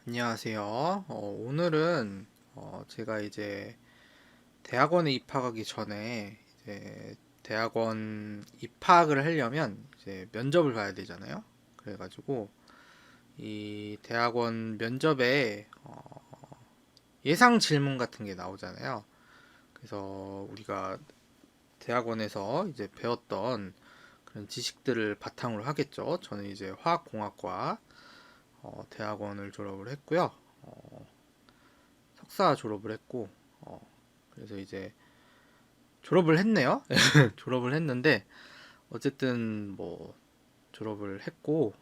안녕하세요. 오늘은 제가 이제 대학원에 입학하기 전에 이제 대학원 입학을 하려면 이제 면접을 봐야 되잖아요. 그래가지고 이 대학원 면접에 예상 질문 같은 게 나오잖아요. 그래서 우리가 대학원에서 이제 배웠던 그런 지식들을 바탕으로 하겠죠. 저는 이제 화학공학과 대학원을 졸업을 했고요. 석사 졸업을 했고 어, 그래서 이제 졸업을 했네요. 졸업을 했는데 어쨌든 뭐 졸업을 했고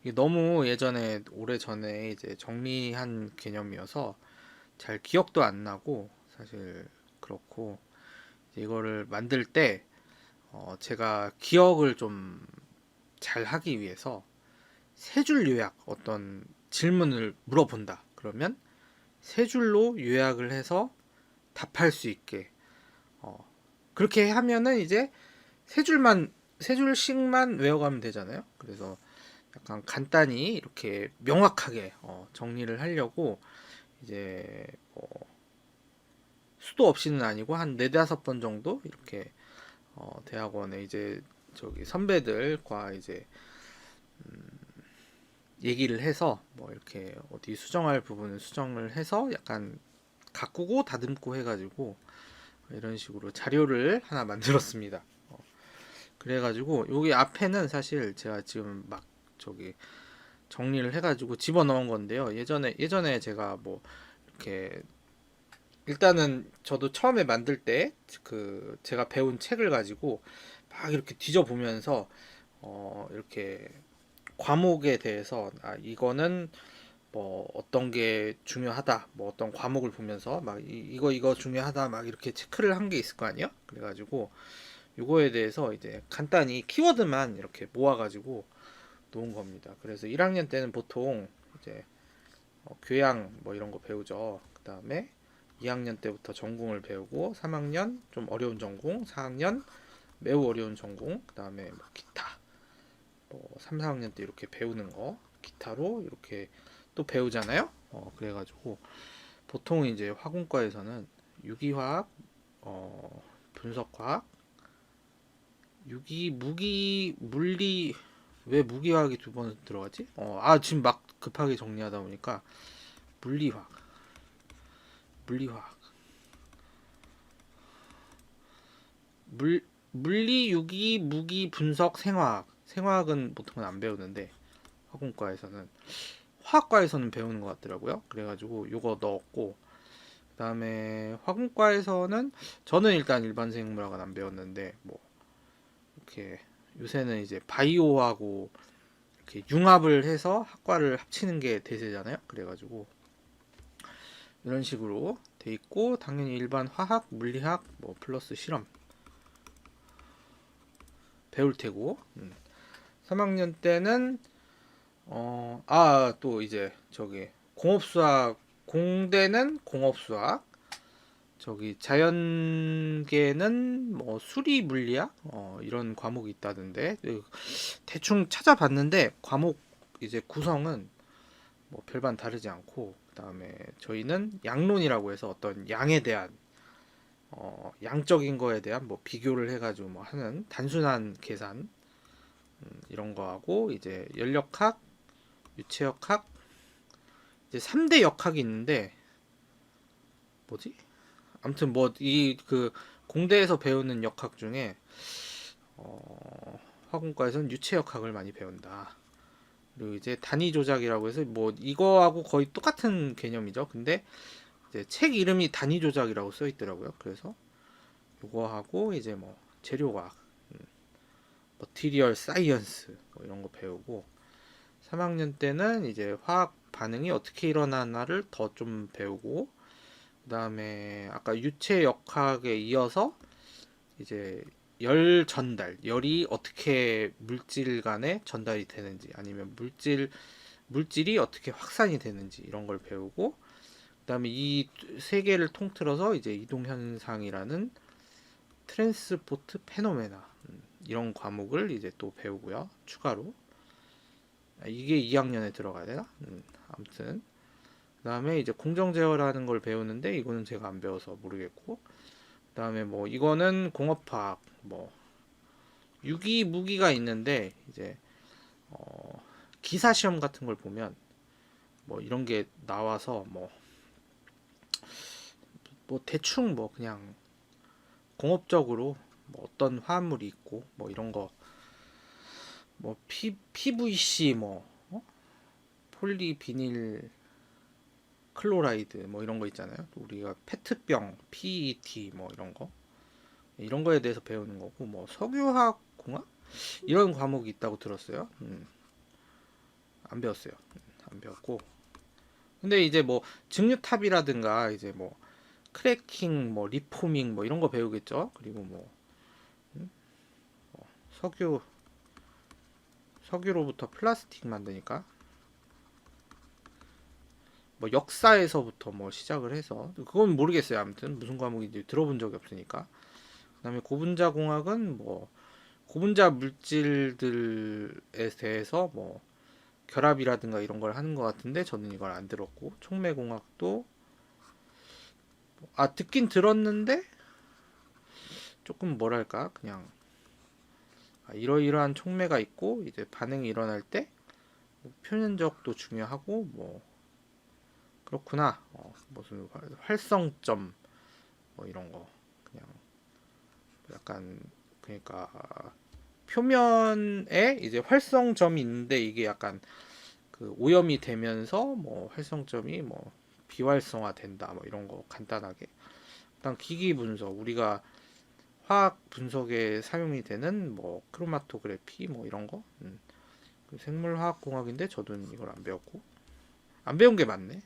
이게 너무 예전에 오래 전에 이제 정리한 개념이어서 잘 기억도 안 나고 사실 그렇고 이제 이거를 만들 때 제가 기억을 좀 잘 하기 위해서 세 줄 요약 어떤 질문을 물어본다. 그러면 세 줄로 요약을 해서 답할 수 있게 어, 그렇게 하면은 이제 세 줄씩만 외워가면 되잖아요. 그래서 약간 간단히 이렇게 명확하게 정리를 하려고 이제 뭐 수도 없이는 아니고 한 네다섯 번 정도 이렇게 대학원에 이제 저기 선배들과 이제 얘기를 해서 뭐 이렇게 어디 수정할 부분을 수정을 해서 약간 가꾸고 다듬고 해가지고 이런 식으로 자료를 하나 만들었습니다. 그래가지고 여기 앞에는 사실 제가 지금 막 저기 정리를 해가지고 집어넣은 건데요. 예전에 제가 뭐 이렇게 일단은 저도 처음에 만들 때 그 제가 배운 책을 가지고 막 이렇게 뒤져보면서 이렇게 과목에 대해서 이거는 뭐 어떤 게 중요하다 뭐 어떤 과목을 보면서 막 이거 중요하다 막 이렇게 체크를 한 게 있을 거 아니에요. 그래가지고 요거에 대해서 이제 간단히 키워드만 이렇게 모아가지고 놓은 겁니다. 그래서 1학년 때는 보통 이제 교양 뭐 이런 거 배우죠. 그 다음에 2학년 때부터 전공을 배우고 3학년 좀 어려운 전공, 4학년 매우 어려운 전공, 그 다음에 뭐 기타 뭐 3, 4학년 때 이렇게 배우는 거 기타로 이렇게 또 배우잖아요. 그래가지고 보통 이제 화공과에서는 유기화학, 분석화학, 유기, 무기, 물리 왜 무기화학이 두 번 들어가지? 지금 막 급하게 정리하다 보니까 물리화학, 물리화학, 물리, 유기, 무기, 분석, 생화학. 생화학은 보통은 안 배우는데 화공과에서는 화학과에서는 배우는 것 같더라고요. 그래가지고 요거 넣었고 그다음에 화공과에서는 저는 일단 일반 생물학은 안 배웠는데 뭐 이렇게 요새는 이제 바이오하고 이렇게 융합을 해서 학과를 합치는 게 대세잖아요. 그래가지고 이런 식으로 돼 있고 당연히 일반 화학, 물리학 뭐 플러스 실험 배울 테고 3학년 때는 또 이제 저기 공업수학 공대는 공업수학 저기 자연계는 뭐 수리 물리학 이런 과목이 있다던데 대충 찾아봤는데 과목 이제 구성은 뭐 별반 다르지 않고 그다음에 저희는 양론이라고 해서 어떤 양에 대한 양적인 거에 대한 뭐 비교를 해가지고 뭐 하는 단순한 계산 이런 거 하고 이제 연력학, 유체역학 이제 3대 역학이 있는데 뭐지? 아무튼 뭐 이 그 공대에서 배우는 역학 중에 화공과에서는 유체역학을 많이 배운다. 그리고 이제 단위 조작이라고 해서 뭐 이거하고 거의 똑같은 개념이죠. 근데 이제 책 이름이 단위 조작이라고 써 있더라고요. 그래서 이거 하고 이제 뭐 재료과학, 머티리얼 사이언스 뭐 이런 거 배우고 3학년 때는 이제 화학 반응이 어떻게 일어나나를 더 좀 배우고 그다음에 아까 유체 역학에 이어서 이제 열 전달, 열이 어떻게 물질 간에 전달이 되는지 아니면 물질이 어떻게 확산이 되는지 이런 걸 배우고 그다음에 이 세 개를 통틀어서 이제 이동 현상이라는 트랜스포트 페노메나 이런 과목을 이제 또 배우고요. 추가로 이게 2학년에 들어가야 되나? 아무튼 그다음에 이제 공정 제어라는 걸 배우는데 이거는 제가 안 배워서 모르겠고, 그다음에 뭐 이거는 공업화학, 뭐 유기 무기가 있는데 이제 기사 시험 같은 걸 보면 뭐 이런 게 나와서 뭐 대충 뭐 그냥 공업적으로 뭐 어떤 화합물이 있고 뭐 이런 거, 뭐 PVC, 뭐 폴리비닐 클로라이드 뭐 이런 거 있잖아요. 우리가 페트병 PET 뭐 이런 거에 대해서 배우는 거고, 뭐 석유화학 공학 이런 과목이 있다고 들었어요. 안 배웠어요. 안 배웠고, 근데 이제 뭐 증류탑이라든가 이제 뭐 크래킹, 뭐 리포밍 뭐 이런 거 배우겠죠. 그리고 뭐 석유 석유로부터 플라스틱 만드니까 뭐 역사에서부터 뭐 시작을 해서 그건 모르겠어요. 아무튼 무슨 과목인지 들어본 적이 없으니까. 그다음에 고분자 공학은 뭐 고분자 물질들에 대해서 뭐 결합이라든가 이런 걸 하는 것 같은데 저는 이걸 안 들었고, 촉매 공학도 듣긴 들었는데 조금 뭐랄까 그냥 이러이러한 촉매가 있고 이제 반응이 일어날 때뭐 표면적도 중요하고 뭐 그렇구나, 무슨 활성점 뭐 이런 거 그냥 약간, 그러니까 표면에 이제 활성점이 있는데 이게 약간 그 오염이 되면서 뭐 활성점이 뭐 비활성화 된다 뭐 이런 거 간단하게. 일단 기기 분석, 우리가 화학 분석에 사용이 되는 뭐 크로마토그래피 뭐 이런 거, 그 생물화학 공학인데 저도 이걸 안 배웠고, 안 배운 게 맞네.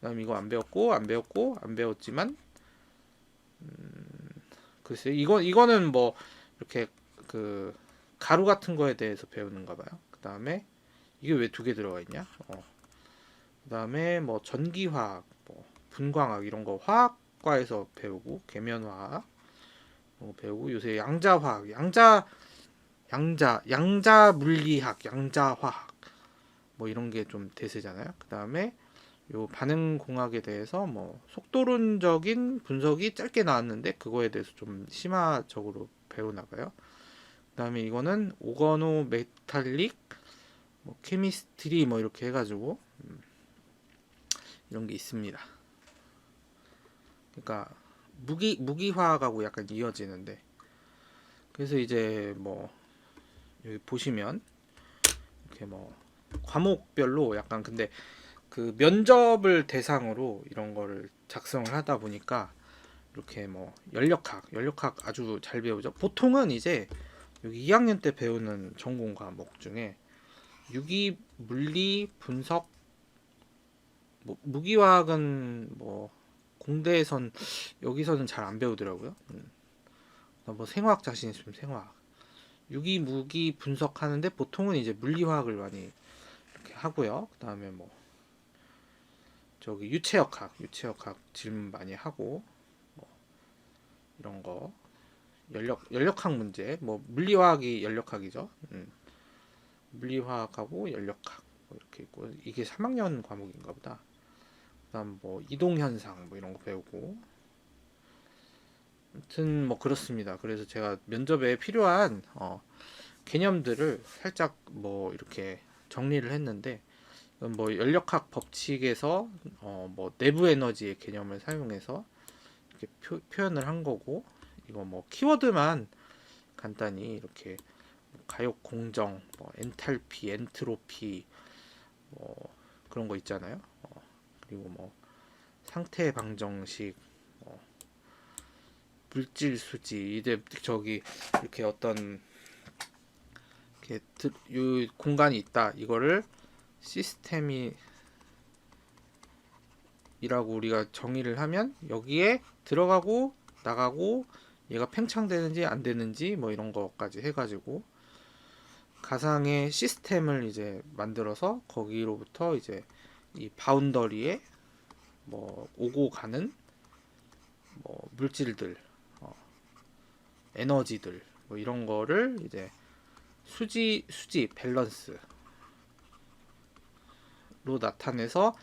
그다음 이거 안 배웠고 안 배웠고 안 배웠지만, 글쎄 이거는 뭐 이렇게 그 가루 같은 거에 대해서 배우는가 봐요. 그다음에 이게 왜 두 개 들어가 있냐? 그다음에 뭐 전기화학, 뭐 분광학 이런 거 화학과에서 배우고, 계면화학 배우고, 요새 양자화학, 양자 물리학, 양자화학 뭐 이런 게 좀 대세잖아요. 그다음에 요 반응 공학에 대해서 뭐 속도론적인 분석이 짧게 나왔는데 그거에 대해서 좀 심화적으로 배우나 봐요. 그다음에 이거는 오거노 메탈릭 뭐 케미스트리 뭐 이렇게 해가지고 이런 게 있습니다. 그러니까 무기화학하고 약간 이어지는데, 그래서 이제 뭐 여기 보시면 이렇게 뭐 과목별로 약간, 근데 그 면접을 대상으로 이런 거를 작성을 하다 보니까 이렇게 뭐 연력학 아주 잘 배우죠. 보통은 이제 여기 2학년 때 배우는 전공 과목 중에 유기 물리 분석, 뭐 무기화학은 뭐 공대에선 여기서는 잘 안 배우더라고요. 뭐 생화학 자신 있으면 생화학, 유기 무기 분석하는데 보통은 이제 물리화학을 많이 이렇게 하고요. 그다음에 뭐 저기 유체역학 질문 많이 하고, 뭐 이런 거 연력학 문제, 뭐 물리화학이 연력학이죠. 물리화학하고 연력학 뭐 이렇게 있고, 이게 3학년 과목인가 보다. 그다음 뭐 이동 현상 뭐 이런 거 배우고, 아무튼 뭐 그렇습니다. 그래서 제가 면접에 필요한 개념들을 살짝 뭐 이렇게 정리를 했는데, 뭐 연력학 법칙에서 뭐 내부 에너지의 개념을 사용해서 이렇게 표현을 한 거고, 이거 뭐 키워드만 간단히 이렇게 가역 공정, 뭐 엔탈피, 엔트로피 뭐 그런 거 있잖아요. 그리고 뭐 상태 방정식, 물질 수지, 이제 저기 이렇게 어떤 이렇게 요 공간이 있다. 이거를 시스템이라고 우리가 정의를 하면 여기에 들어가고 나가고 얘가 팽창되는지 안 되는지 뭐 이런 거까지 해가지고 가상의 시스템을 이제 만들어서 거기로부터 이제 이 바운더리에 뭐 오고 가는 뭐 물질들, 에너지들 뭐 이런 거를 이제 수지 밸런스 나타내서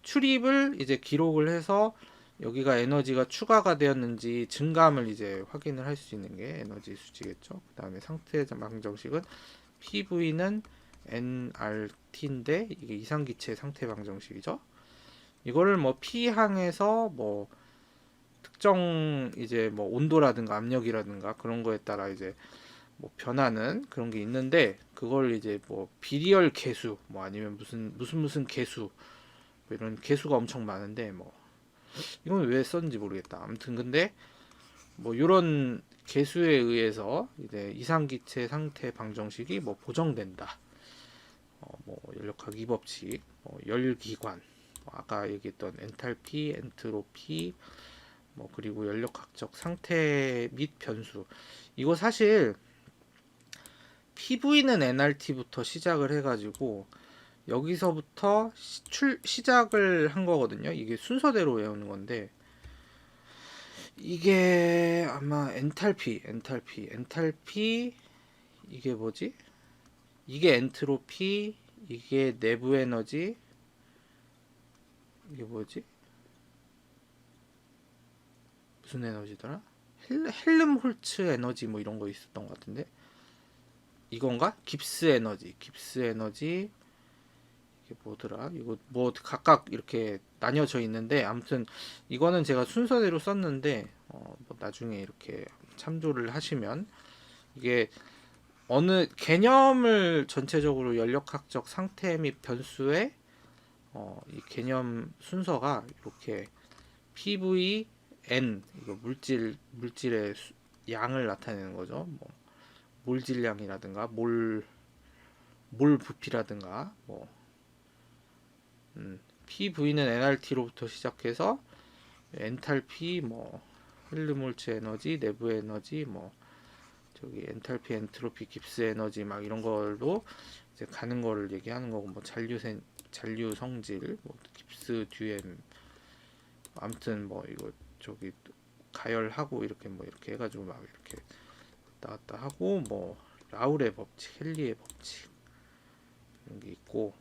출입을 이제 기록을 해서 여기가 에너지가 추가가 되었는지 증감을 이제 확인을 할 수 있는 게 에너지 수치겠죠. 그 다음에 상태 방정식은 PV는 nRT인데 이게 이상기체 상태 방정식이죠. 이거를 뭐 P항에서 뭐 특정 이제 뭐 온도라든가 압력이라든가 그런 거에 따라 이제 뭐 변하는 그런 게 있는데, 그걸 이제 뭐 비리얼 계수 뭐 아니면 무슨 계수 뭐 이런 계수가 엄청 많은데, 뭐 이건 왜 썼는지 모르겠다. 아무튼 근데 뭐 이런 계수에 의해서 이제 이상기체 상태 방정식이 뭐 보정된다. 뭐 연력학 2법칙, 뭐 열기관, 뭐 아까 얘기했던 엔탈피, 엔트로피, 뭐 그리고 연력학적 상태 및 변수. 이거 사실 PV는 nRT부터 시작을 해가지고 여기서부터 시작을 한 거거든요. 이게 순서대로 외우는 건데, 이게 아마 엔탈피 이게 뭐지? 이게 엔트로피, 이게 내부 에너지, 이게 뭐지? 무슨 에너지더라? 헬름홀츠 에너지 뭐 이런 거 있었던 것 같은데, 이건가? 깁스 에너지 이게 뭐더라? 이거 뭐 각각 이렇게 나뉘어져 있는데, 아무튼 이거는 제가 순서대로 썼는데 뭐 나중에 이렇게 참조를 하시면 이게 어느 개념을 전체적으로 연력학적 상태 및 변수의 이 개념 순서가 이렇게 PV N, 이거 물질의 양을 나타내는 거죠. 뭐 몰질량이라든가 몰 부피라든가 뭐 PV는 nRT로부터 시작해서 엔탈피, 뭐 헬름홀츠 에너지, 내부 에너지, 뭐 저기 엔탈피, 엔트로피, 깁스 에너지 막 이런 걸로 이제 가는 거를 얘기하는 거고, 뭐 잔류 성질, 뭐 깁스 듀엠, 아무튼 뭐 이거 저기 가열하고 이렇게 뭐 이렇게 해가지고 막 이렇게 왔다 갔다 하고, 뭐 라울의 법칙, 헨리의 법칙 이런 게 있고,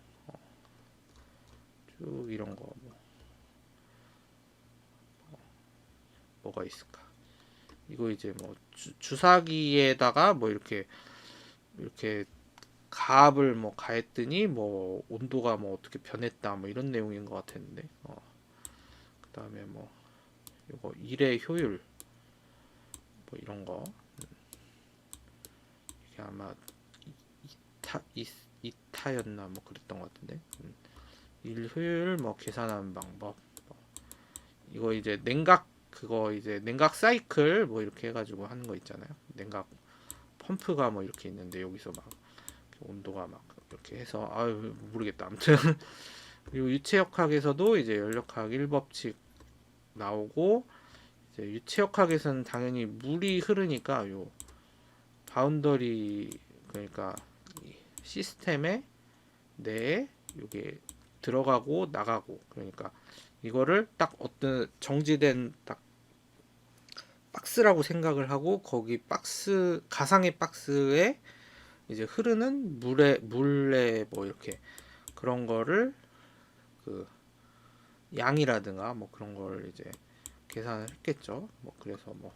쭉 이런 거 뭐가 있을까? 이거 이제 뭐 주사기에다가 뭐 이렇게 가압을 뭐 가했더니 뭐 온도가 뭐 어떻게 변했다 뭐 이런 내용인 것 같았는데, 그 다음에 뭐 이거 일의 효율 뭐 이런 거, 이게 아마 이타였나 뭐 그랬던 것 같은데, 일 효율 뭐 계산하는 방법, 이거 이제 냉각, 그거 이제 냉각 사이클 뭐 이렇게 해가지고 하는 거 있잖아요. 냉각 펌프가 뭐 이렇게 있는데 여기서 막 온도가 막 이렇게 해서, 아유 모르겠다. 아무튼 그리고 유체역학에서도 이제 연력학 1법칙 나오고, 이제 유체역학에서는 당연히 물이 흐르니까 요 바운더리, 그러니까 시스템에 내에 이게 들어가고 나가고, 그러니까 이거를 딱 어떤 정지된 딱 박스라고 생각을 하고, 거기 박스, 가상의 박스에 이제 흐르는 물에 뭐 이렇게 그런 거를 그 양이라든가 뭐 그런 걸 이제 계산을 했겠죠. 뭐 그래서 뭐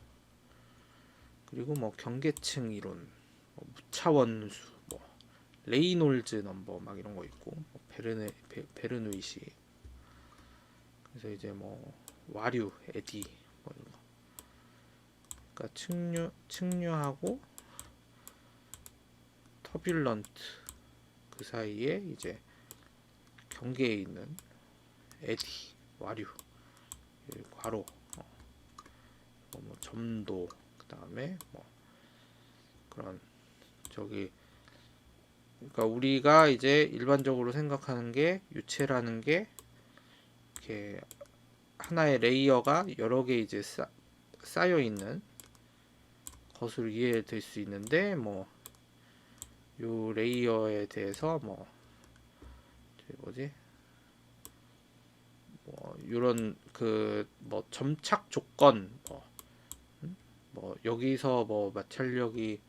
그리고 뭐 경계층 이론, 뭐 무차원수, 뭐 레이놀즈 넘버 막 이런 거 있고, 뭐 베르누이식, 그래서 이제 뭐 와류, 에디 뭐 이런 거. 그러니까 측류하고 터뷸런트 그 사이에 이제 경계에 있는 에디, 와류, 괄호, 뭐 점도, 그 다음에 뭐 그런 저기, 그러니까 우리가 이제 일반적으로 생각하는 게 유체라는 게 이렇게 하나의 레이어가 여러 개 이제 쌓여 있는 것으로 이해될 수 있는데, 뭐 요 레이어에 대해서 뭐 뭐지, 뭐 이런 그 뭐 점착 조건, 뭐 여기서 뭐 마찰력이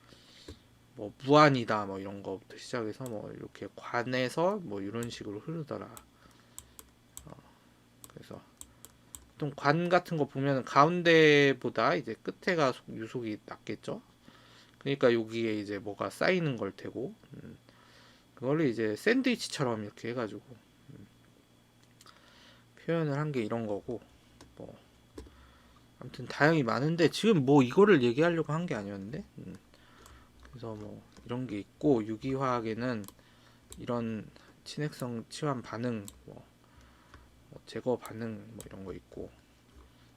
뭐 무한이다 뭐 이런 거부터 시작해서 뭐 이렇게 관에서 뭐 이런 식으로 흐르더라. 그래서 보통 관 같은 거 보면 가운데보다 이제 끝에가 유속이 낮겠죠. 그러니까 여기에 이제 뭐가 쌓이는 걸 테고, 그거를 이제 샌드위치처럼 이렇게 해가지고 표현을 한 게 이런 거고, 뭐 아무튼 다양히 많은데 지금 뭐 이거를 얘기하려고 한 게 아니었는데, 그래서 뭐 이런 게 있고, 유기화학에는 이런 친핵성 치환 반응, 뭐 제거 반응 뭐 이런 거 있고,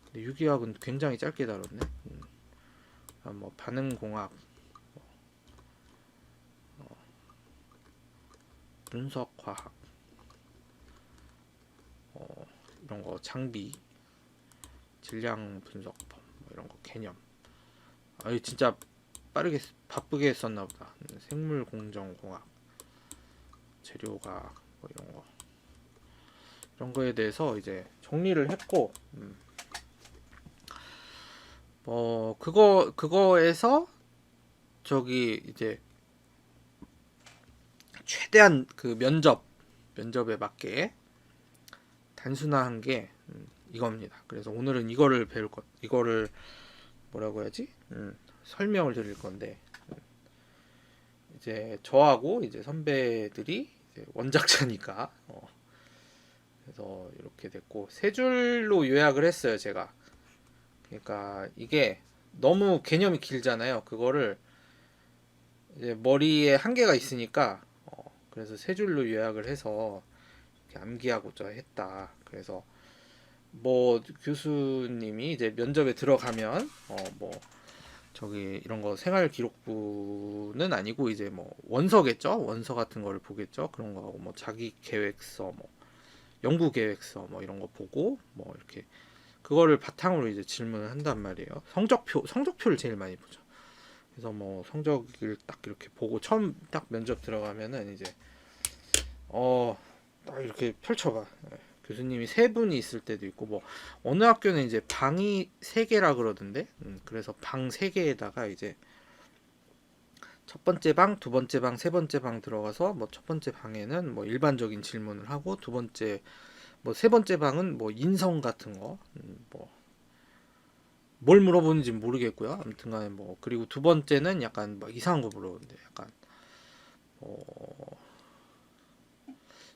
근데 유기화학은 굉장히 짧게 다뤘네. 뭐 반응공학, 분석화학, 이런 거 장비, 질량 분석법 뭐 이런 거 개념. 아 진짜 빠르게 바쁘게 썼나 보다. 생물 공정공학, 재료과학 뭐 이런 거에 대해서 이제 정리를 했고, 그거에서 저기 이제 최대한 그 면접에 맞게 단순화한 게 이겁니다. 그래서 오늘은 이거를 배울 것, 이거를 뭐라고 해야지? 설명을 드릴 건데, 이제 저하고 이제 선배들이 이제 원작자니까, 그래서 이렇게 됐고 세 줄로 요약을 했어요 제가. 그러니까 이게 너무 개념이 길잖아요. 그거를 이제 머리에 한계가 있으니까, 그래서 세 줄로 요약을 해서 이렇게 암기하고자 했다. 그래서 뭐 교수님이 이제 면접에 들어가면 뭐 저기 이런 거 생활 기록부는 아니고 이제 뭐 원서겠죠. 원서 같은 거를 보겠죠. 그런 거 하고 뭐 자기 계획서, 뭐 연구 계획서 뭐 이런 거 보고 뭐 이렇게 그거를 바탕으로 이제 질문을 한단 말이에요. 성적표를 제일 많이 보죠. 그래서 뭐 성적을 딱 이렇게 보고 처음 딱 면접 들어가면은 이제 딱 이렇게 펼쳐봐. 교수님이 세 분이 있을 때도 있고, 뭐 어느 학교는 이제 방이 세 개라 그러던데, 그래서 방 세 개에다가 이제 첫 번째 방, 두 번째 방, 세 번째 방 들어가서 뭐 첫 번째 방에는 뭐 일반적인 질문을 하고, 두 번째 뭐 세 번째 방은 뭐 인성 같은 거, 뭐 뭘 물어보는지 모르겠고요. 아무튼간에 뭐 그리고 두 번째는 약간 막 이상한 거 물어보는데 약간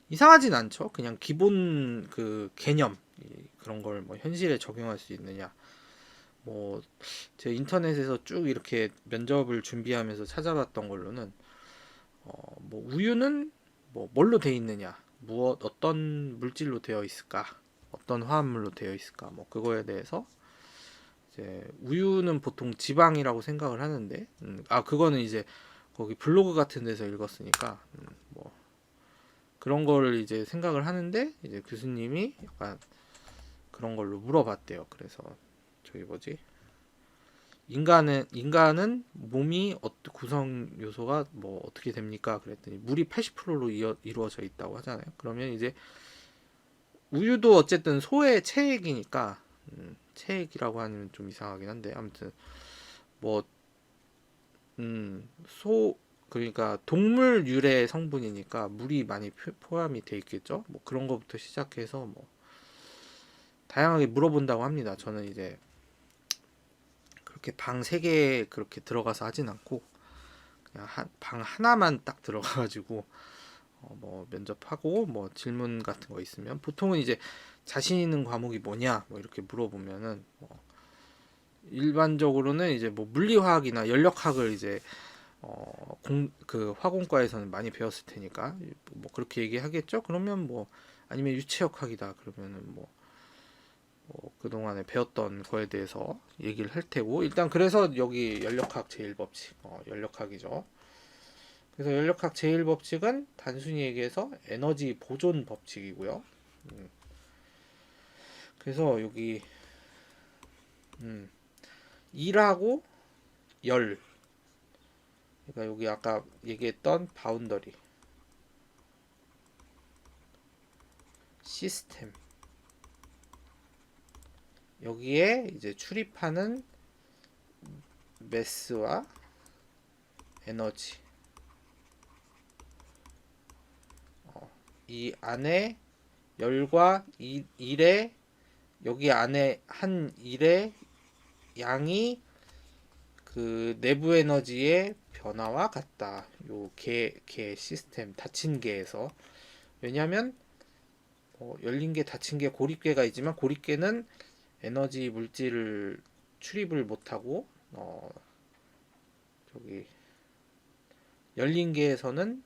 이상하진 않죠. 그냥 기본 그 개념 그런 걸 뭐 현실에 적용할 수 있느냐. 뭐 제 인터넷에서 쭉 이렇게 면접을 준비하면서 찾아봤던 걸로는 뭐 우유는 뭐 뭘로 되어 있느냐, 무엇 어떤 물질로 되어 있을까, 어떤 화합물로 되어 있을까, 뭐 그거에 대해서 이제 우유는 보통 지방이라고 생각을 하는데, 그거는 이제 거기 블로그 같은 데서 읽었으니까 뭐 그런 거를 이제 생각을 하는데 이제 교수님이 약간 그런 걸로 물어봤대요. 그래서 저기 뭐지? 인간은 몸이 구성 요소가 뭐 어떻게 됩니까? 그랬더니 물이 80%로 이루어져 있다고 하잖아요. 그러면 이제 우유도 어쨌든 소의 체액이니까, 체액이라고 하면 좀 이상하긴 한데 아무튼 뭐 소 그러니까 동물 유래 성분이니까 물이 많이 포함이 돼 있겠죠. 뭐 그런 거부터 시작해서 뭐 다양하게 물어본다고 합니다. 저는 이제 그렇게 방 세 개 그렇게 들어가서 하진 않고 그냥 방 하나만 딱 들어가가지고 뭐 면접하고 뭐 질문 같은 거 있으면 보통은 이제 자신 있는 과목이 뭐냐 뭐 이렇게 물어보면은 뭐 일반적으로는 이제 뭐 물리화학이나 연력학을 이제 그 화공과에서는 많이 배웠을 테니까 뭐 그렇게 얘기하겠죠. 그러면 뭐 아니면 유체역학이다 그러면은 뭐 그동안에 배웠던 거에 대해서 얘기를 할 테고, 일단 그래서 여기 연력학 제1법칙 연력학이죠. 그래서 연력학 제1법칙은 단순히 얘기해서 에너지 보존 법칙이고요. 그래서 여기 일하고 열, 그러니까 여기 아까 얘기했던 바운더리 시스템, 여기에 이제 출입하는 매스와 에너지, 이 안에 열과 일의 여기 안에 한 일의 양이 그 내부 에너지의 변화와 같다. 요 개 시스템 닫힌 개에서. 왜냐하면 열린 개 닫힌 개 고립계가 있지만 고립계는 에너지 물질을 출입을 못하고 저기 열린 개에서는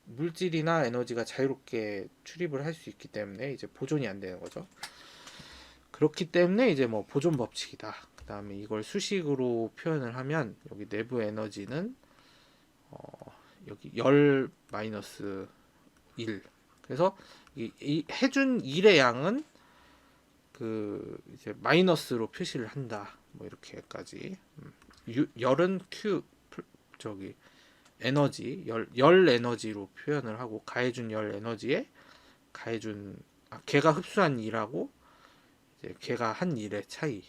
물질이나 에너지가 자유롭게 출입을 할 수 있기 때문에 이제 보존이 안 되는 거죠. 그렇기 때문에 이제 뭐 보존 법칙이다. 그 다음에 이걸 수식으로 표현을 하면 여기 내부 에너지는 여기 열 마이너스 1. 그래서 이 해준 1의 양은 그 이제 마이너스로 표시를 한다. 뭐 이렇게까지. 열은 Q 저기 에너지 열 에너지로 표현을 하고 가해준 열 에너지에 가해준 걔가 흡수한 일하고 이제 걔가 한 일의 차이.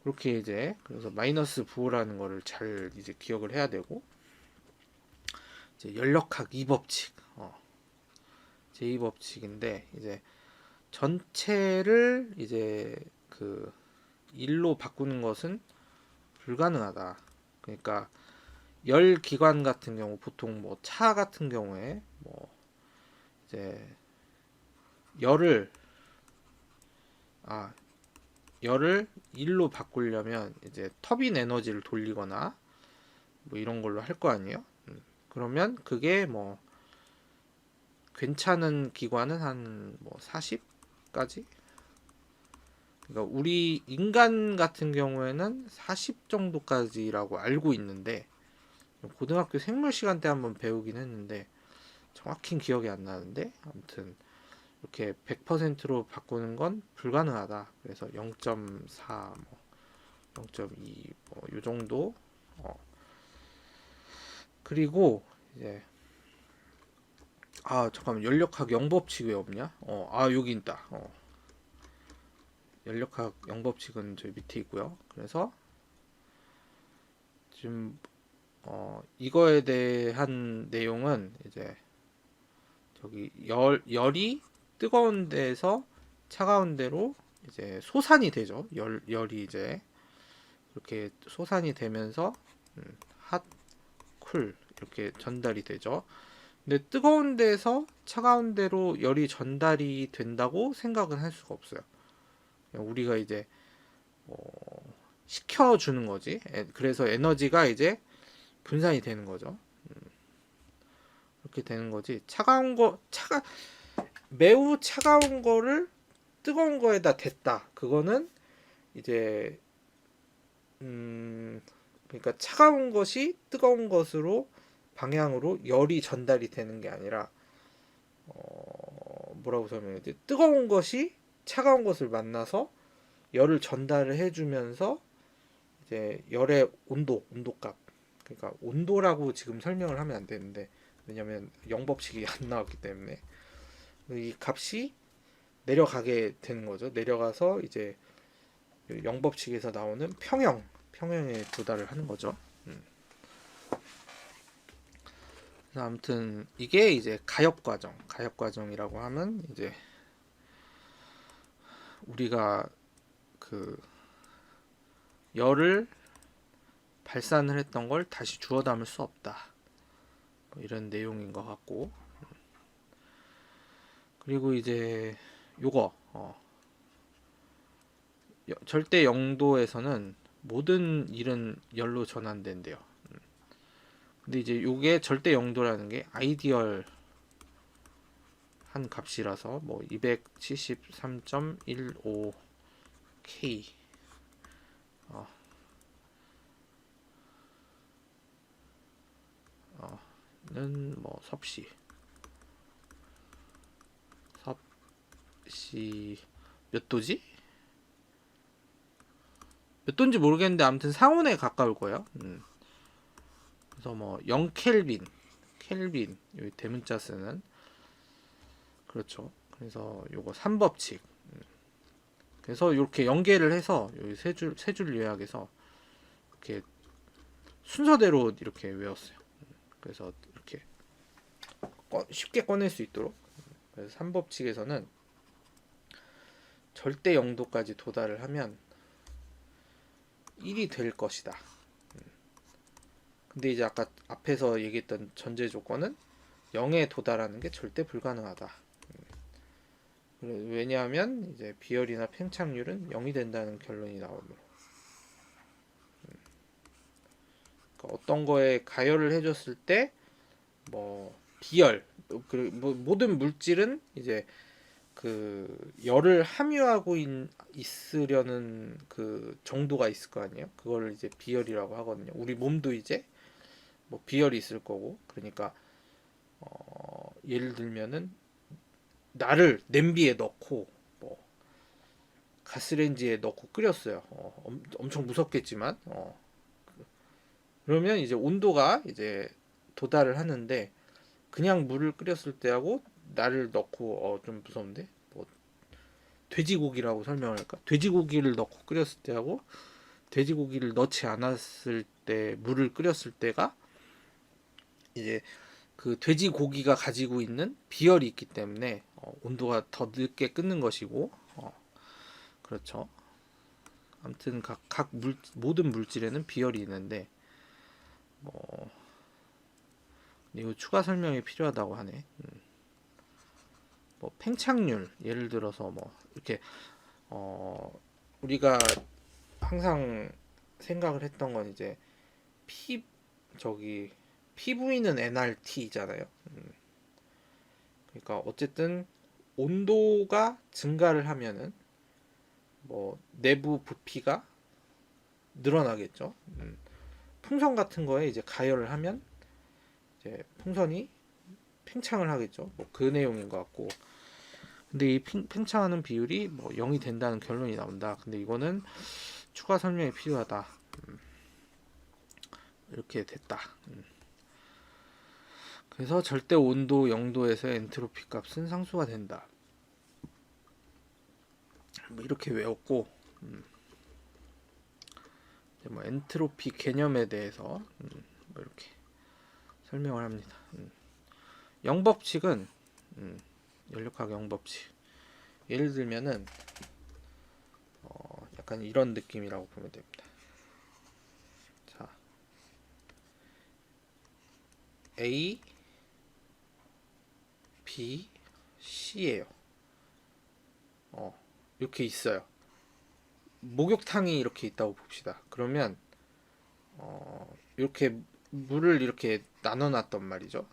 그렇게 이제 그래서 마이너스 부호라는 거를 잘 이제 기억을 해야 되고 이제 연력학 2법칙 제2법칙인데 이제 전체를 이제 그 1로 바꾸는 것은 불가능하다. 그러니까 열 기관 같은 경우 보통 뭐 차 같은 경우에 뭐 이제 열을 열을 1로 바꾸려면 이제 터빈 에너지를 돌리거나 뭐 이런 걸로 할 거 아니에요. 그러면 그게 뭐 괜찮은 기관은 한 뭐 40까지. 그러니까 우리 인간 같은 경우에는 40 정도까지라고 알고 있는데 고등학교 생물 시간 때 한번 배우긴 했는데 정확히는 기억이 안 나는데 아무튼 이렇게 100%로 바꾸는 건 불가능하다. 그래서 0.4, 뭐 0.2, 뭐 요 정도. 그리고 이제 잠깐만 연력학 영법칙 왜 없냐? 여기 있다. 연력학 영법칙은 저 밑에 있고요. 그래서 지금 이거에 대한 내용은 이제 저기 열이 뜨거운 데에서 차가운 데로 이제 소산이 되죠. 열이 이제 이렇게 소산이 되면서 핫, 쿨 이렇게 전달이 되죠. 근데 뜨거운 데에서 차가운 데로 열이 전달이 된다고 생각은 할 수가 없어요. 우리가 이제 식혀주는 거지. 그래서 에너지가 이제 분산이 되는 거죠. 이렇게 되는 거지. 매우 차가운 거를 뜨거운 거에다 댔다. 그거는 이제 그러니까 차가운 것이 뜨거운 것으로 방향으로 열이 전달이 되는 게 아니라 뭐라고 설명해야지? 뜨거운 것이 차가운 것을 만나서 열을 전달을 해주면서 이제 열의 온도값. 그러니까 온도라고 지금 설명을 하면 안 되는데 왜냐면 영법칙이 안 나왔기 때문에 이 값이 내려가게 되는 거죠. 내려가서 이제 영법칙에서 나오는 평형에 도달을 하는 거죠. 그래서 아무튼 이게 이제 가역 과정이라고 하면 이제 우리가 그 열을 발산을 했던 걸 다시 주워 담을 수 없다. 뭐 이런 내용인 것 같고 그리고 이제 요거 절대 영도에서는 모든 일은 열로 전환된대요. 근데 이제 요게 절대 영도라는 게 아이디얼 한 값이라서 뭐 273.15 K 는 뭐 섭씨 몇 도지? 몇 도인지 모르겠는데 아무튼 상온에 가까울 거예요. 그래서 뭐 0켈빈 여기 대문자 쓰는 그렇죠. 그래서 요거 3법칙. 그래서 이렇게 연계를 해서 여기 세 줄 요약해서 이렇게 순서대로 이렇게 외웠어요. 그래서 이렇게 쉽게 꺼낼 수 있도록. 그래서 3법칙에서는 절대 영도까지 도달을 하면 1이 될 것이다. 근데 이제 아까 앞에서 얘기했던 전제 조건은 0에 도달하는 게 절대 불가능하다. 왜냐하면 이제 비열이나 팽창률은 0이 된다는 결론이 나오므로. 그러니까 어떤 거에 가열을 해줬을 때 뭐 비열, 뭐 모든 물질은 이제 그 열을 함유하고 있으려는 그 정도가 있을 거 아니에요. 그걸 이제 비열이라고 하거든요. 우리 몸도 이제 뭐 비열이 있을 거고. 그러니까 예를 들면은 나를 냄비에 넣고 뭐 가스레인지에 넣고 끓였어요. 엄청 무섭겠지만 그러면 이제 온도가 이제 도달을 하는데, 그냥 물을 끓였을 때하고 나를 넣고 좀 무서운데 뭐 돼지고기라고 설명할까? 돼지고기를 넣고 끓였을 때하고 돼지고기를 넣지 않았을 때 물을 끓였을 때가 이제 그 돼지고기가 가지고 있는 비열이 있기 때문에 온도가 더 늦게 끓는 것이고. 그렇죠. 아무튼 모든 물질에는 비열이 있는데 뭐 이거 추가 설명이 필요하다고 하네. 뭐 팽창률, 예를 들어서 뭐 이렇게 우리가 항상 생각을 했던 건 이제 피 저기 PV는 nRT잖아요. 그러니까 어쨌든 온도가 증가를 하면은 뭐 내부 부피가 늘어나겠죠. 풍선 같은 거에 이제 가열을 하면 이제 풍선이 팽창을 하겠죠. 뭐 그 내용인 것 같고. 근데 이 팽창하는 비율이 뭐 0이 된다는 결론이 나온다. 근데 이거는 추가 설명이 필요하다. 이렇게 됐다. 그래서 절대 온도 0도에서 엔트로피 값은 상수가 된다. 뭐 이렇게 외웠고, 뭐 엔트로피 개념에 대해서 뭐 이렇게 설명을 합니다. 영법칙은 연력학 영법칙. 예를 들면은 약간 이런 느낌이라고 보면 됩니다. 자, A, B, C예요. 이렇게 있어요. 목욕탕이 이렇게 있다고 봅시다. 그러면 이렇게 물을 이렇게 나눠놨단 말이죠.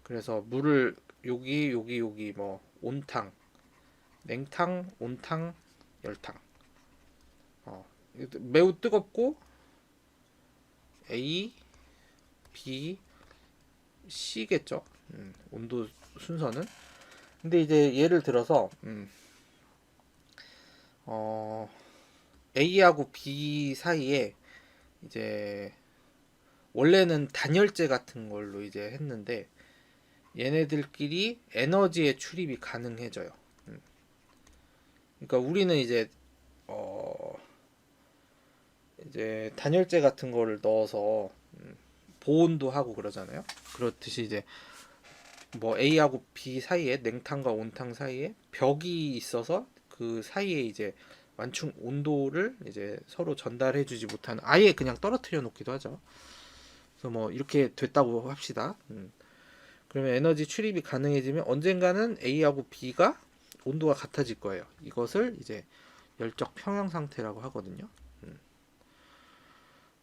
그래서 물을 여기 뭐 온탕, 냉탕, 온탕, 열탕. 매우 뜨겁고 A, B, C겠죠. 온도 순서는. 근데 이제 예를 들어서 A하고 B 사이에 이제 원래는 단열재 같은 걸로 이제 했는데 얘네들끼리 에너지의 출입이 가능해져요. 그러니까 우리는 이제 이제 단열재 같은 거를 넣어서 보온도 하고 그러잖아요. 그렇듯이 이제 뭐 A하고 B 사이에, 냉탕과 온탕 사이에 벽이 있어서 그 사이에 이제 완충 온도를 이제 서로 전달해주지 못하는, 아예 그냥 떨어뜨려 놓기도 하죠. 그래서 뭐 이렇게 됐다고 합시다. 그러면 에너지 출입이 가능해지면 언젠가는 A하고 B가 온도가 같아질 거예요. 이것을 이제 열적 평형 상태라고 하거든요.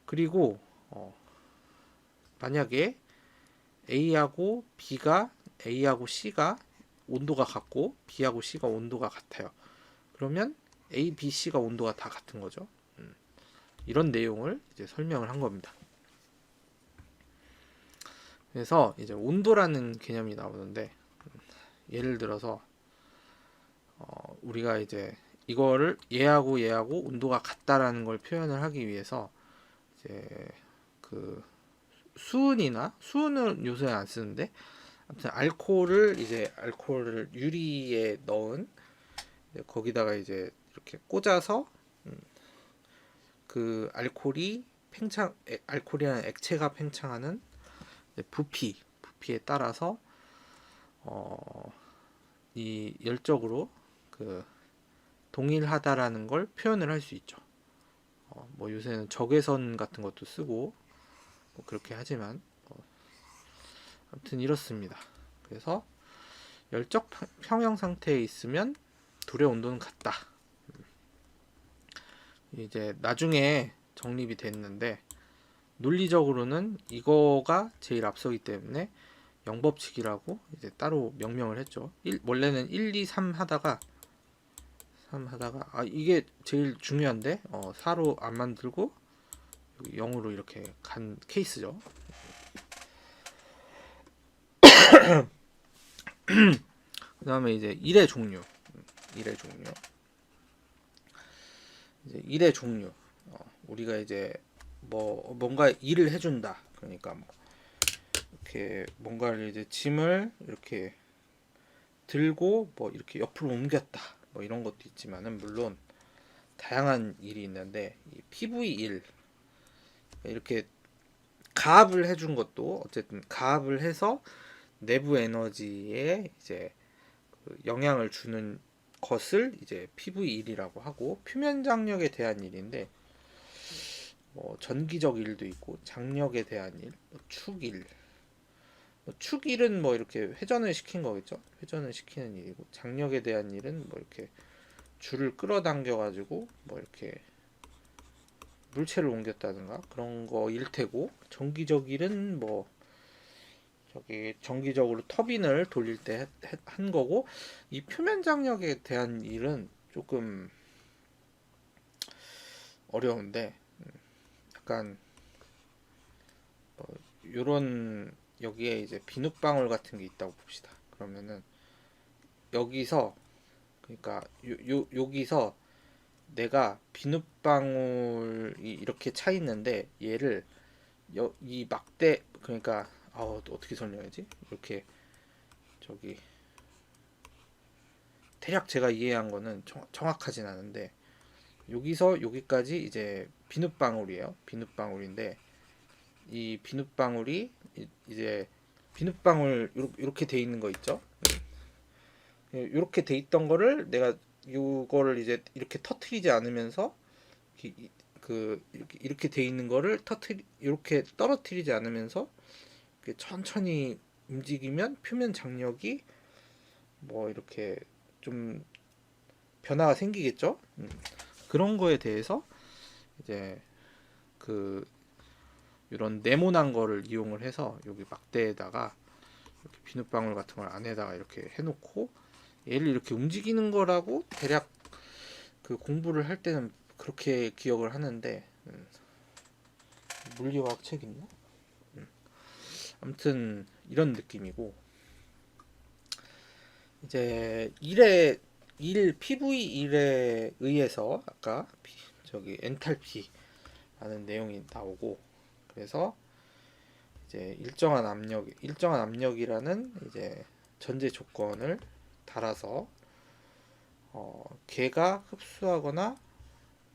그리고 만약에 A하고 C가 온도가 같고 B하고 C가 온도가 같아요. 그러면 A, B, C가 온도가 다 같은 거죠. 이런 내용을 이제 설명을 한 겁니다. 그래서 이제 온도라는 개념이 나오는데, 예를 들어서 우리가 이제 이거를 얘하고 온도가 같다라는 걸 표현을 하기 위해서 이제 그 수은은 요새 안 쓰는데, 아무튼 알코올을 유리에 넣은 거기다가 이제 이렇게 꽂아서 그 알코올이라는 액체가 팽창하는 부피에 따라서 이 열적으로 그 동일하다라는 걸 표현을 할 수 있죠. 뭐 요새는 적외선 같은 것도 쓰고 뭐 그렇게 하지만 아무튼 이렇습니다. 그래서 열적 평형 상태에 있으면 둘의 온도는 같다. 이제 나중에 정립이 됐는데 논리적으로는 이거가 제일 앞서기 때문에 영법칙이라고 이제 따로 명명을 했죠. 원래는 1, 2, 3 하다가 이게 제일 중요한데 4로 안 만들고 0으로 이렇게 간 케이스죠. 그 다음에 이제 일의 종류. 이제 일의 종류. 우리가 이제 뭔가 일을 해준다. 그러니까 뭐 이렇게 뭔가를 이제 짐을 이렇게 들고 뭐 이렇게 옆으로 옮겼다. 뭐 이런 것도 있지만은 물론 다양한 일이 있는데 이 PV 일 이렇게 가압을 해준 것도 어쨌든 가압을 해서 내부 에너지에 이제 그 영향을 주는 것을 이제 PV1이라고 하고 표면 장력에 대한 일인데 뭐 전기적 일도 있고 장력에 대한 일, 뭐 축일, 축일은 뭐 이렇게 회전을 시킨 거겠죠. 회전을 시키는 일이고 장력에 대한 일은 뭐 이렇게 줄을 끌어당겨 가지고 뭐 이렇게 물체를 옮겼다든가 그런 거일 테고 전기적 일은 뭐 저기 전기적으로 터빈을 돌릴 때 한 거고 이 표면 장력에 대한 일은 조금 어려운데 약간 뭐 요런 여기에 이제 비눗방울 같은 게 있다고 봅시다. 그러면은 여기서 그러니까 여기서 내가 비눗방울이 이렇게 차 있는데 얘를 이 막대 그러니까 어떻게 설명하지? 이렇게 저기 대략 제가 이해한 거는 정확하진 않은데 여기서 여기까지 이제 비눗방울이에요. 비눗방울인데 이 비눗방울이 이제 비눗방울 이렇게 돼 있는 거 있죠? 이렇게 돼 있던 거를 내가 이거를 이제 이렇게 터트리지 않으면서 이렇게 돼 있는 거를 이렇게 떨어뜨리지 않으면서 천천히 움직이면 표면 장력이 뭐 이렇게 좀 변화가 생기겠죠. 그런 거에 대해서 이제 그 이런 네모난 거를 이용을 해서 여기 막대에다가 이렇게 비눗방울 같은 걸 안에다가 이렇게 해놓고 얘를 이렇게 움직이는 거라고 대략 그 공부를 할 때는 그렇게 기억을 하는데 물리화학 책 있나? 아무튼 이런 느낌이고 이제 PV1에 의해서 아까 저기 엔탈피라는 내용이 나오고 그래서 이제 일정한 압력이라는 이제 전제 조건을 달아서 걔가 흡수하거나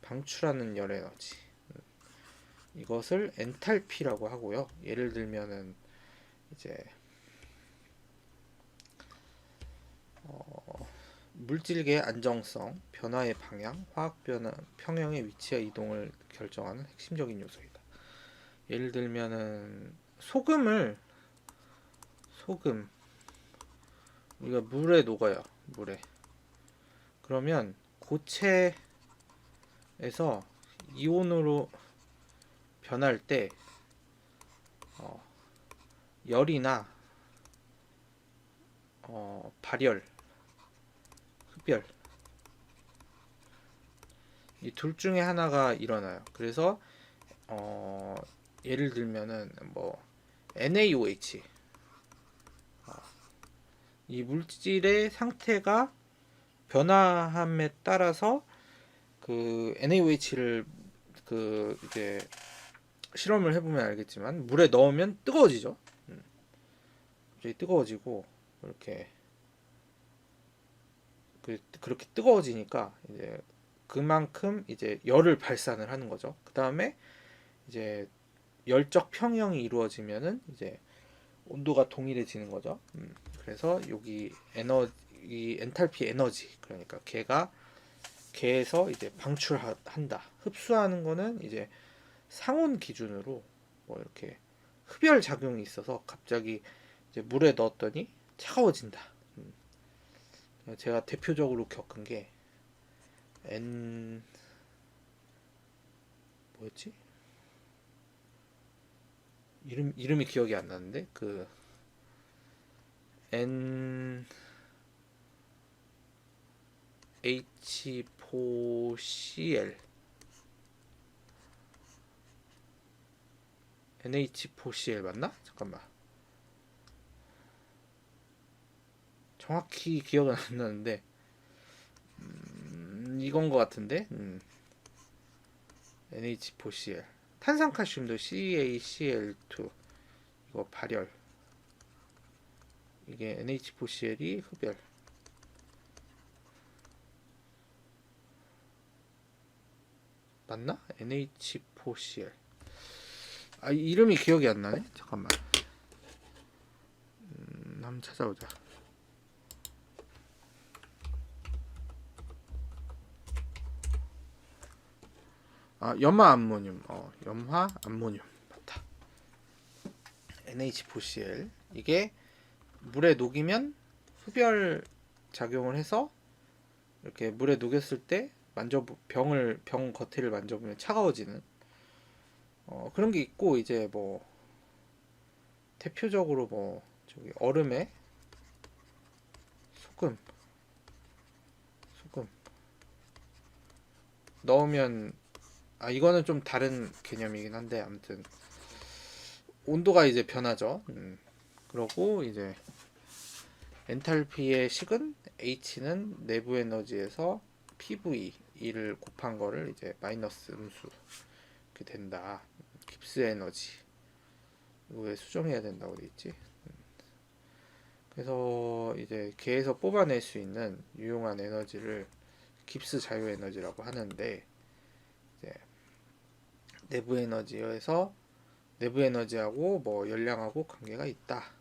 방출하는 열 에너지 이것을 엔탈피라고 하고요. 예를 들면은 이제 물질계의 안정성, 변화의 방향, 화학 변화, 평형의 위치와 이동을 결정하는 핵심적인 요소이다. 예를 들면은 소금 우리가 물에 녹아요. 물에 그러면 고체에서 이온으로 변할 때 열이나 발열, 흡열 이 둘 중에 하나가 일어나요. 그래서 예를 들면은 뭐 NaOH 이 물질의 상태가 변화함에 따라서 그 NaOH를 그 이제 실험을 해보면 알겠지만 물에 넣으면 뜨거워지죠. 갑자기 뜨거워지고 이렇게 그렇게 뜨거워지니까 이제 그만큼 이제 열을 발산을 하는 거죠. 그 다음에 이제 열적 평형이 이루어지면은 이제 온도가 동일해지는 거죠. 그래서 여기 이 엔탈피 에너지, 그러니까 개에서 이제 방출한다. 흡수하는 거는 이제 상온 기준으로 뭐 이렇게 흡열 작용이 있어서 갑자기 이제 물에 넣었더니 차가워진다. 제가 대표적으로 겪은 게 뭐였지? 이름이 기억이 안 나는데 그 NH4CL NH4CL 맞나? 잠깐만. 정확히 기억은 안 나는데 이건 것 같은데 NH4CL 탄산칼슘도 CaCl2 이거 발열 이게 NH4CL이 흡열 맞나? NH4CL 이름이 기억이 안 나네. 잠깐만. 한번 찾아보자. 염화암모늄. 염화암모늄 맞다. NH4CL 이게 물에 녹이면 흡열 작용을 해서 이렇게 물에 녹였을 때 병 겉을 만져보면 차가워지는 그런 게 있고 이제 뭐 대표적으로 뭐 저기 얼음에 소금 넣으면 이거는 좀 다른 개념이긴 한데 아무튼 온도가 이제 변하죠. 그러고 이제 엔탈피의 식은 H는 내부 에너지에서 PV 를 곱한 거를 이제 마이너스 음수 이렇게 된다. 깁스 에너지 왜 수정해야 된다고 돼 있지? 그래서 이제 개에서 뽑아낼 수 있는 유용한 에너지를 깁스 자유 에너지라고 하는데 이제 내부 에너지하고 뭐 열량하고 관계가 있다.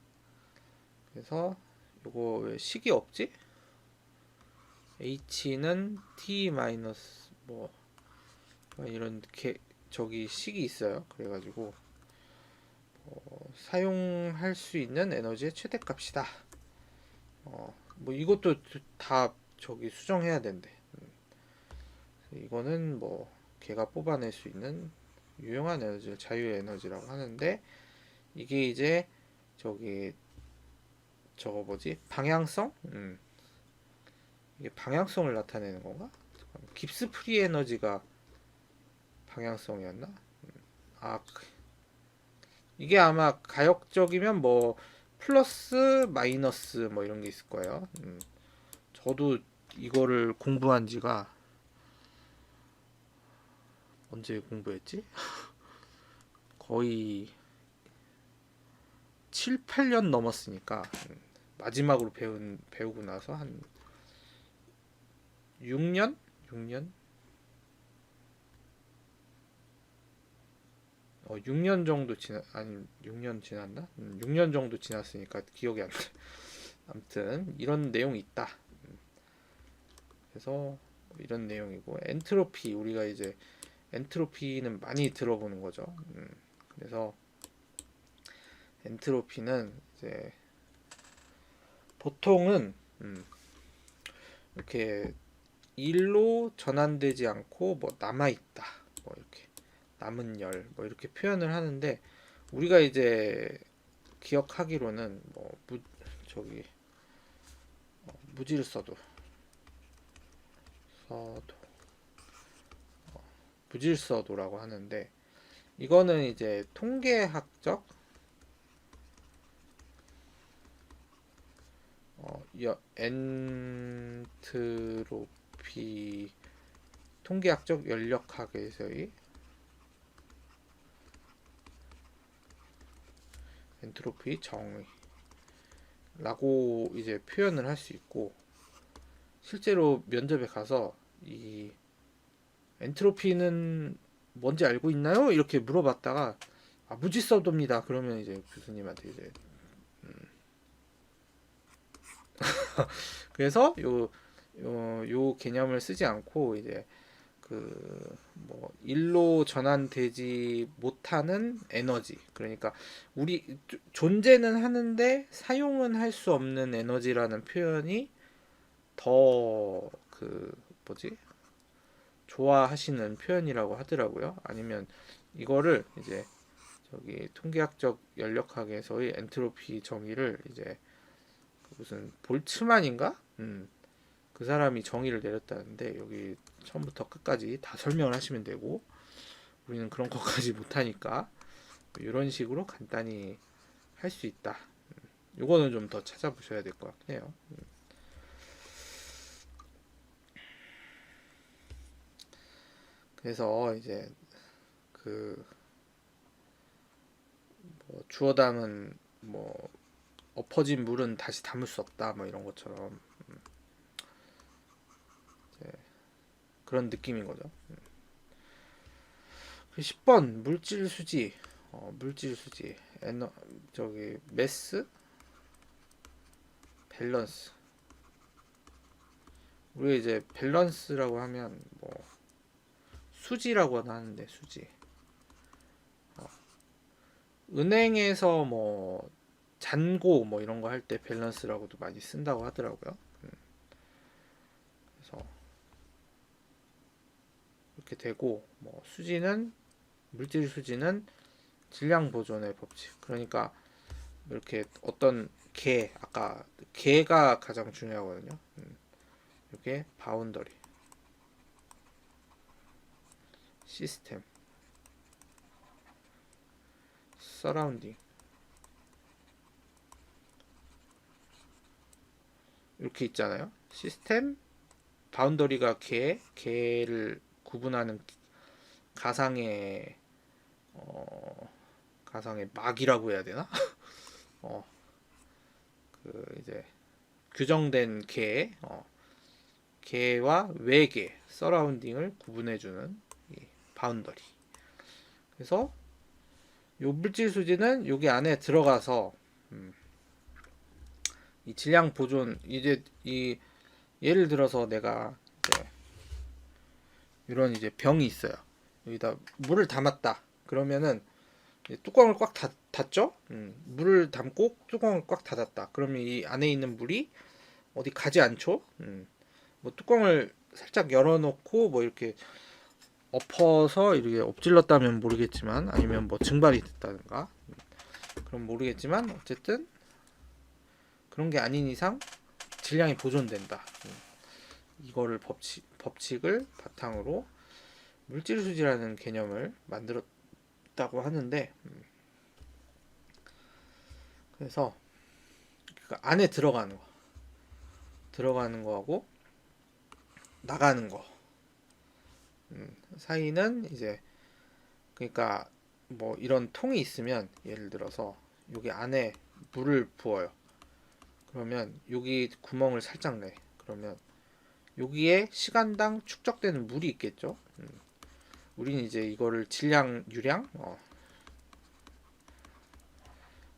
그래서 요거 왜 식이 없지? H는 T 마이너스 뭐 이런 저기 식이 있어요. 그래가지고 사용할 수 있는 에너지의 최대값이다. 뭐 이것도 다 저기 수정해야 된대. 이거는 뭐 걔가 뽑아낼 수 있는 유용한 에너지를 자유 에너지라고 하는데 이게 이제 저거 뭐지? 방향성? 이게 방향성을 나타내는 건가? 깁스 프리 에너지가 방향성이었나? 이게 아마 가역적이면 뭐 플러스 마이너스 뭐 이런 게 있을 거예요. 저도 이거를 공부한 지가 언제 공부했지? 거의 7, 8년 넘었으니까 마지막으로 배우고 나서 한 6년? 6년 정도 아니 6년 지났나? 6년 정도 지났으니까 기억이 안 나. 아무튼 이런 내용이 있다. 그래서 이런 내용이고 엔트로피 우리가 이제 엔트로피는 많이 들어보는 거죠. 그래서 엔트로피는 이제 보통은 이렇게 일로 전환되지 않고 뭐 남아 있다. 뭐 이렇게 남은 열 뭐 이렇게 표현을 하는데 우리가 이제 기억하기로는 뭐 무질서도 무질서도라고 하는데 이거는 이제 통계학적 엔트로피 통계학적 연력학에서의 엔트로피 정의라고 이제 표현을 할 수 있고 실제로 면접에 가서 이 엔트로피는 뭔지 알고 있나요? 이렇게 물어봤다가 무질서도입니다. 그러면 이제 교수님한테 이제 그래서 요 개념을 쓰지 않고 이제 그 뭐 일로 전환되지 못하는 에너지, 그러니까 우리 존재는 하는데 사용은 할 수 없는 에너지라는 표현이 더 그 뭐지 좋아하시는 표현이라고 하더라고요. 아니면 이거를 이제 저기 통계학적 연력학에서의 엔트로피 정의를 이제 무슨 볼츠만인가? 그 사람이 정의를 내렸다는데 여기 처음부터 끝까지 다 설명을 하시면 되고, 우리는 그런 것까지 못하니까 이런 식으로 간단히 할 수 있다. 요거는 좀 더 찾아보셔야 될 것 같긴 해요. 그래서 이제 그 뭐 주워 담은 뭐 엎어진 물은 다시 담을 수 없다 뭐 이런 것처럼 이제 그런 느낌인 거죠. 10번 물질 수지. 물질 수지. 저기 매스 밸런스. 우리가 이제 밸런스라고 하면 뭐 수지라고 하는데 수지. 은행에서 뭐 잔고 뭐 이런 거 할 때 밸런스라고도 많이 쓴다고 하더라고요. 그래서 이렇게 되고, 뭐 수지는 물질 수지는 질량 보존의 법칙. 그러니까 이렇게 어떤 아까 개가 가장 중요하거든요. 이렇게 바운더리, 시스템, 서라운딩 이렇게 있잖아요. 시스템, 바운더리가 개를 구분하는 가상의 가상의 막이라고 해야 되나? 어, 그 이제 규정된 개와 외계 서라운딩을 구분해주는 이 바운더리. 그래서 요 물질 수지는 여기 안에 들어가서 이 질량 보존, 이제 이 예를 들어서 내가 이제 이런 이제 병이 있어요. 여기다 물을 담았다. 그러면은 뚜껑을 꽉 닫죠? 물을 담고 뚜껑을 꽉 닫았다. 그러면 이 안에 있는 물이 어디 가지 않죠? 뭐 뚜껑을 살짝 열어놓고 뭐 이렇게 엎어서 이렇게 엎질렀다면 모르겠지만, 아니면 뭐 증발이 됐다든가 그럼 모르겠지만, 어쨌든 그런 게 아닌 이상 질량이 보존된다. 이거를 법칙을 바탕으로 물질수지라는 개념을 만들었다고 하는데, 그래서 그 안에 들어가는 거하고 나가는 거 사이는 이제, 그러니까 뭐 이런 통이 있으면 예를 들어서 여기 안에 물을 부어요. 그러면 여기 구멍을 살짝 내. 그러면 여기에 시간당 축적되는 물이 있겠죠. 우리는 이제 이거를 질량 유량,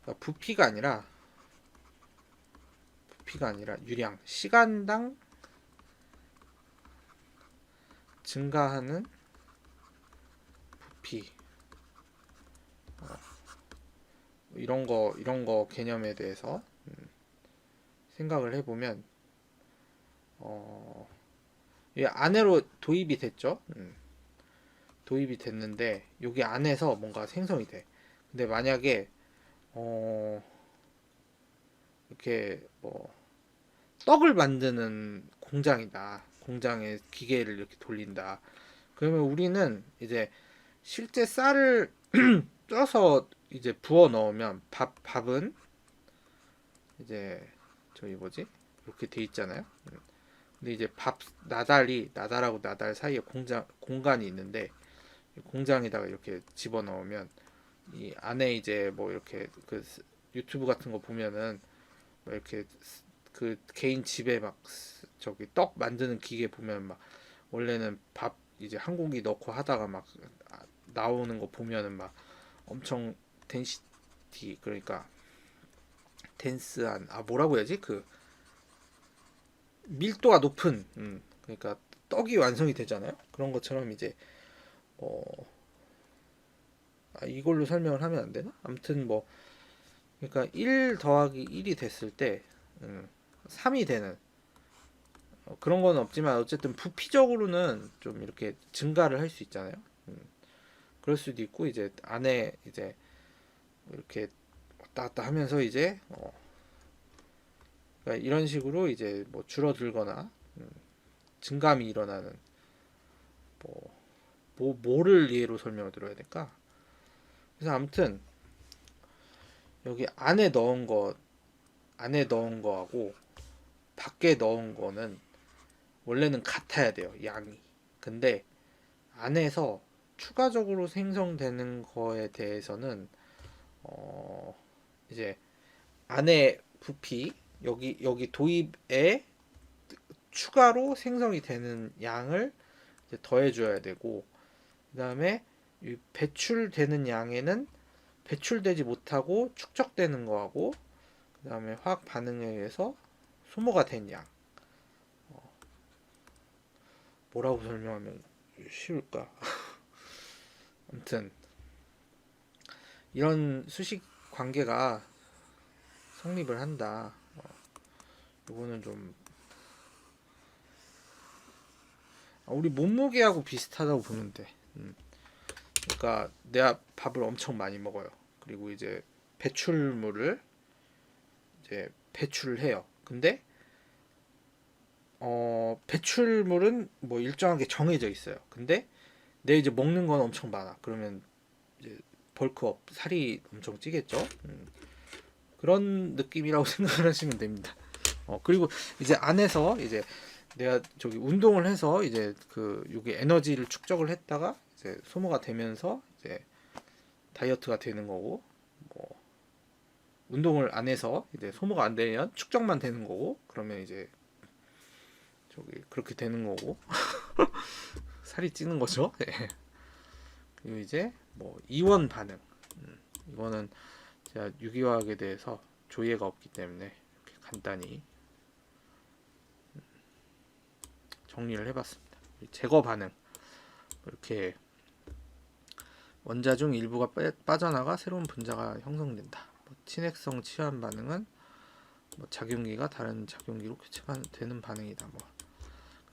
그러니까 부피가 아니라 유량, 시간당 증가하는 부피, 이런 거 개념에 대해서 생각을 해보면, 이 안으로 도입이 됐죠. 도입이 됐는데 여기 안에서 뭔가 생성이 돼. 근데 만약에 이렇게 뭐 떡을 만드는 공장이다. 공장에 기계를 이렇게 돌린다. 그러면 우리는 이제 실제 쌀을 쪄서 이제 부어 넣으면 밥은 이제 저기 뭐지? 이렇게 돼 있잖아요. 근데 이제 밥 나달하고 나달 사이에 공간이 있는데, 공장에다가 이렇게 집어 넣으면 이 안에 이제 뭐 이렇게 그 유튜브 같은 거 보면은 뭐 이렇게 그 개인 집에 막 저기 떡 만드는 기계 보면 막 원래는 밥 이제 한 공기 넣고 하다가 막 나오는 거 보면은 막 엄청 덴시티, 그러니까 덴스한, 뭐라고 해야지, 그 밀도가 높은 그러니까 떡이 완성이 되잖아요. 그런 것처럼 이제 어, 이걸로 설명을 하면 안 되나? 아무튼 뭐 그러니까 1 더하기 1이 됐을 때 3이 되는 그런 건 없지만 어쨌든 부피적으로는 좀 이렇게 증가를 할 수 있잖아요. 음, 그럴 수도 있고 이제 안에 이제 이렇게 왔다 갔다 하면서 이제 그러니까 이런 식으로 이제 뭐 줄어들거나 증감이 일어나는 뭐를 예로 설명을 드려야 될까? 그래서 아무튼 여기 안에 넣은 거하고 밖에 넣은 거는 원래는 같아야 돼요, 양이. 근데 안에서 추가적으로 생성되는 거에 대해서는 어 이제 안에 부피 여기 도입에 추가로 생성이 되는 양을 이제 더해 줘야 되고 그다음에 이 배출되는 양에는 배출되지 못하고 축적되는 거하고 그다음에 화학 반응에 의해서 소모가 된 양. 뭐라고 설명하면 쉬울까? 아무튼 이런 수식 관계가 성립을 한다. 이거는 좀 우리 몸무게하고 비슷하다고 보면 돼. 그러니까 내가 밥을 엄청 많이 먹어요. 그리고 이제 배출물을 이제 배출을 해요. 근데 배출물은 뭐 일정하게 정해져 있어요. 근데 내 이제 먹는 건 엄청 많아. 그러면 이제 벌크업 살이 엄청 찌겠죠. 그런 느낌이라고 생각을 하시면 됩니다. 그리고 이제 안에서 이제 내가 저기 운동을 해서 이제 그 여기 에너지를 축적을 했다가 이제 소모가 되면서 이제 다이어트가 되는 거고 뭐 운동을 안 해서 이제 소모가 안 되면 축적만 되는 거고 그러면 이제 저기 그렇게 되는 거고 살이 찌는 거죠. 예. 그리고 이제 뭐 이원 반응 이거는 제가 유기화학에 대해서 조예가 없기 때문에 이렇게 간단히 정리를 해봤습니다. 제거 반응 이렇게 원자 중 일부가 빠져나가 새로운 분자가 형성된다. 뭐 친핵성 치환 반응은 뭐 작용기가 다른 작용기로 교체되는 반응이다. 뭐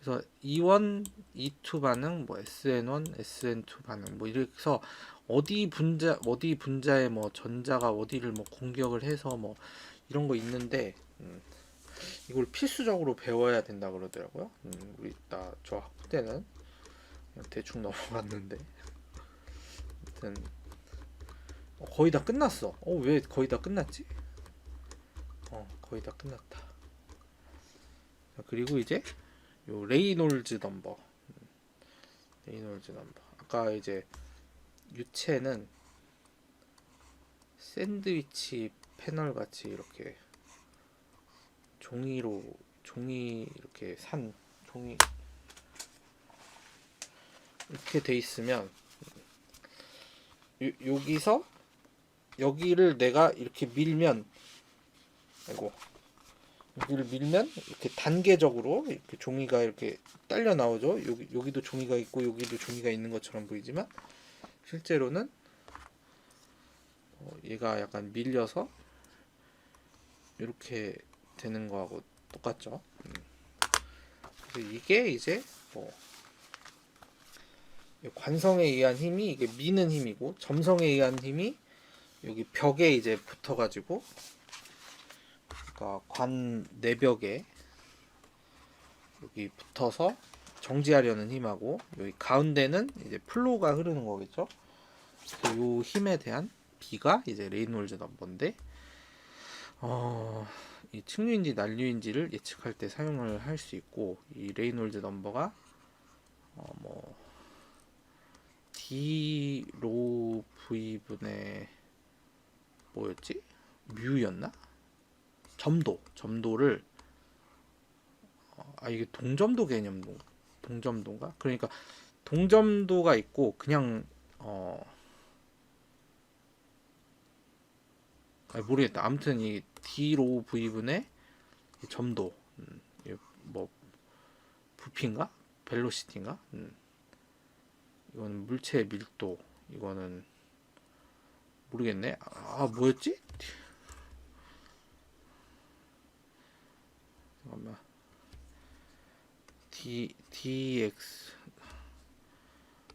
그래서 E1, E2 반응, 뭐 SN1, SN2 반응, 뭐 이래서 어디 분자에 뭐 전자가 어디를 뭐 공격을 해서 뭐 이런 거 있는데 이걸 필수적으로 배워야 된다 그러더라고요. 우리 저 학부 때는 그냥 대충 넘어갔는데, 아무튼 거의 다 끝났어. 왜 거의 다 끝났지? 거의 다 끝났다. 그리고 이제 요 레이놀즈 넘버, 레이놀즈 넘버. 아까 이제 유체는 샌드위치 패널 같이 이렇게 종이 이렇게 산 종이 이렇게 돼 있으면 여기서 여기를 내가 이렇게 밀면 아이고 여기를 밀면 이렇게 단계적으로 이렇게 종이가 이렇게 딸려 나오죠. 여기도 종이가 있고 여기도 종이가 있는 것처럼 보이지만 실제로는 얘가 약간 밀려서 이렇게 되는 거하고 똑같죠. 이게 이제 뭐 관성에 의한 힘이 이게 미는 힘이고 점성에 의한 힘이 여기 벽에 이제 붙어가지고 그러니까 관 내벽에 여기 붙어서 정지하려는 힘하고 여기 가운데는 이제 플로우가 흐르는 거겠죠. 이 힘에 대한 B가 이제 레이놀즈 넘버인데 이 측류인지 난류인지를 예측할 때 사용을 할 수 있고 이 레이놀즈 넘버가 뭐 D 로 V 분의 뭐였지? 뮤였나? 점도를 이게 동점도 동점도인가? 그러니까 동점도가 있고 그냥 모르겠다. 아무튼 이 D 로 V 분의 점도 뭐 부피인가? 벨로시티인가? 이거는 물체의 밀도. 이거는 모르겠네. 아, 뭐였지? 잠깐만. dx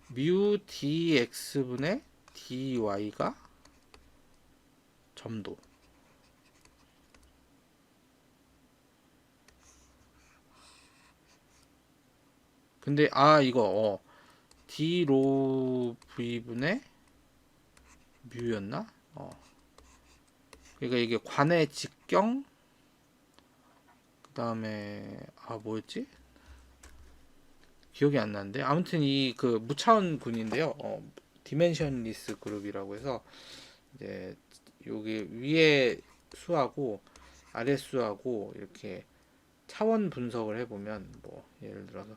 뮤 dx분의 dy가 점도. 근데 이거 d 로 v분의 뮤였나? 그러니까 이게 관의 직경, 그 다음에 뭐였지? 기억이 안 나는데 아무튼 이 그 무차원 군인데요. 디멘션리스 그룹이라고 해서 이제 여기 위에 수하고 아래 수하고 이렇게 차원 분석을 해보면 뭐 예를 들어서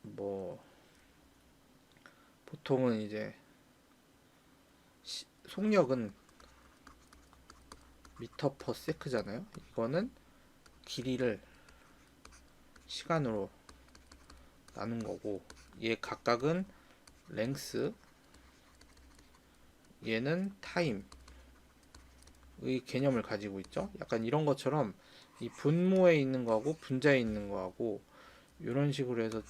뭐 보통은 이제 속력은 미터 퍼 세크잖아요. 이거는 길이를 시간으로 나눈 거고, 얘 각각은 랭스, 얘는 타임의 개념을 가지고 있죠. 약간 이런 것처럼 이 분모에 있는 거하고 분자에 있는 거하고 이런 식으로 해서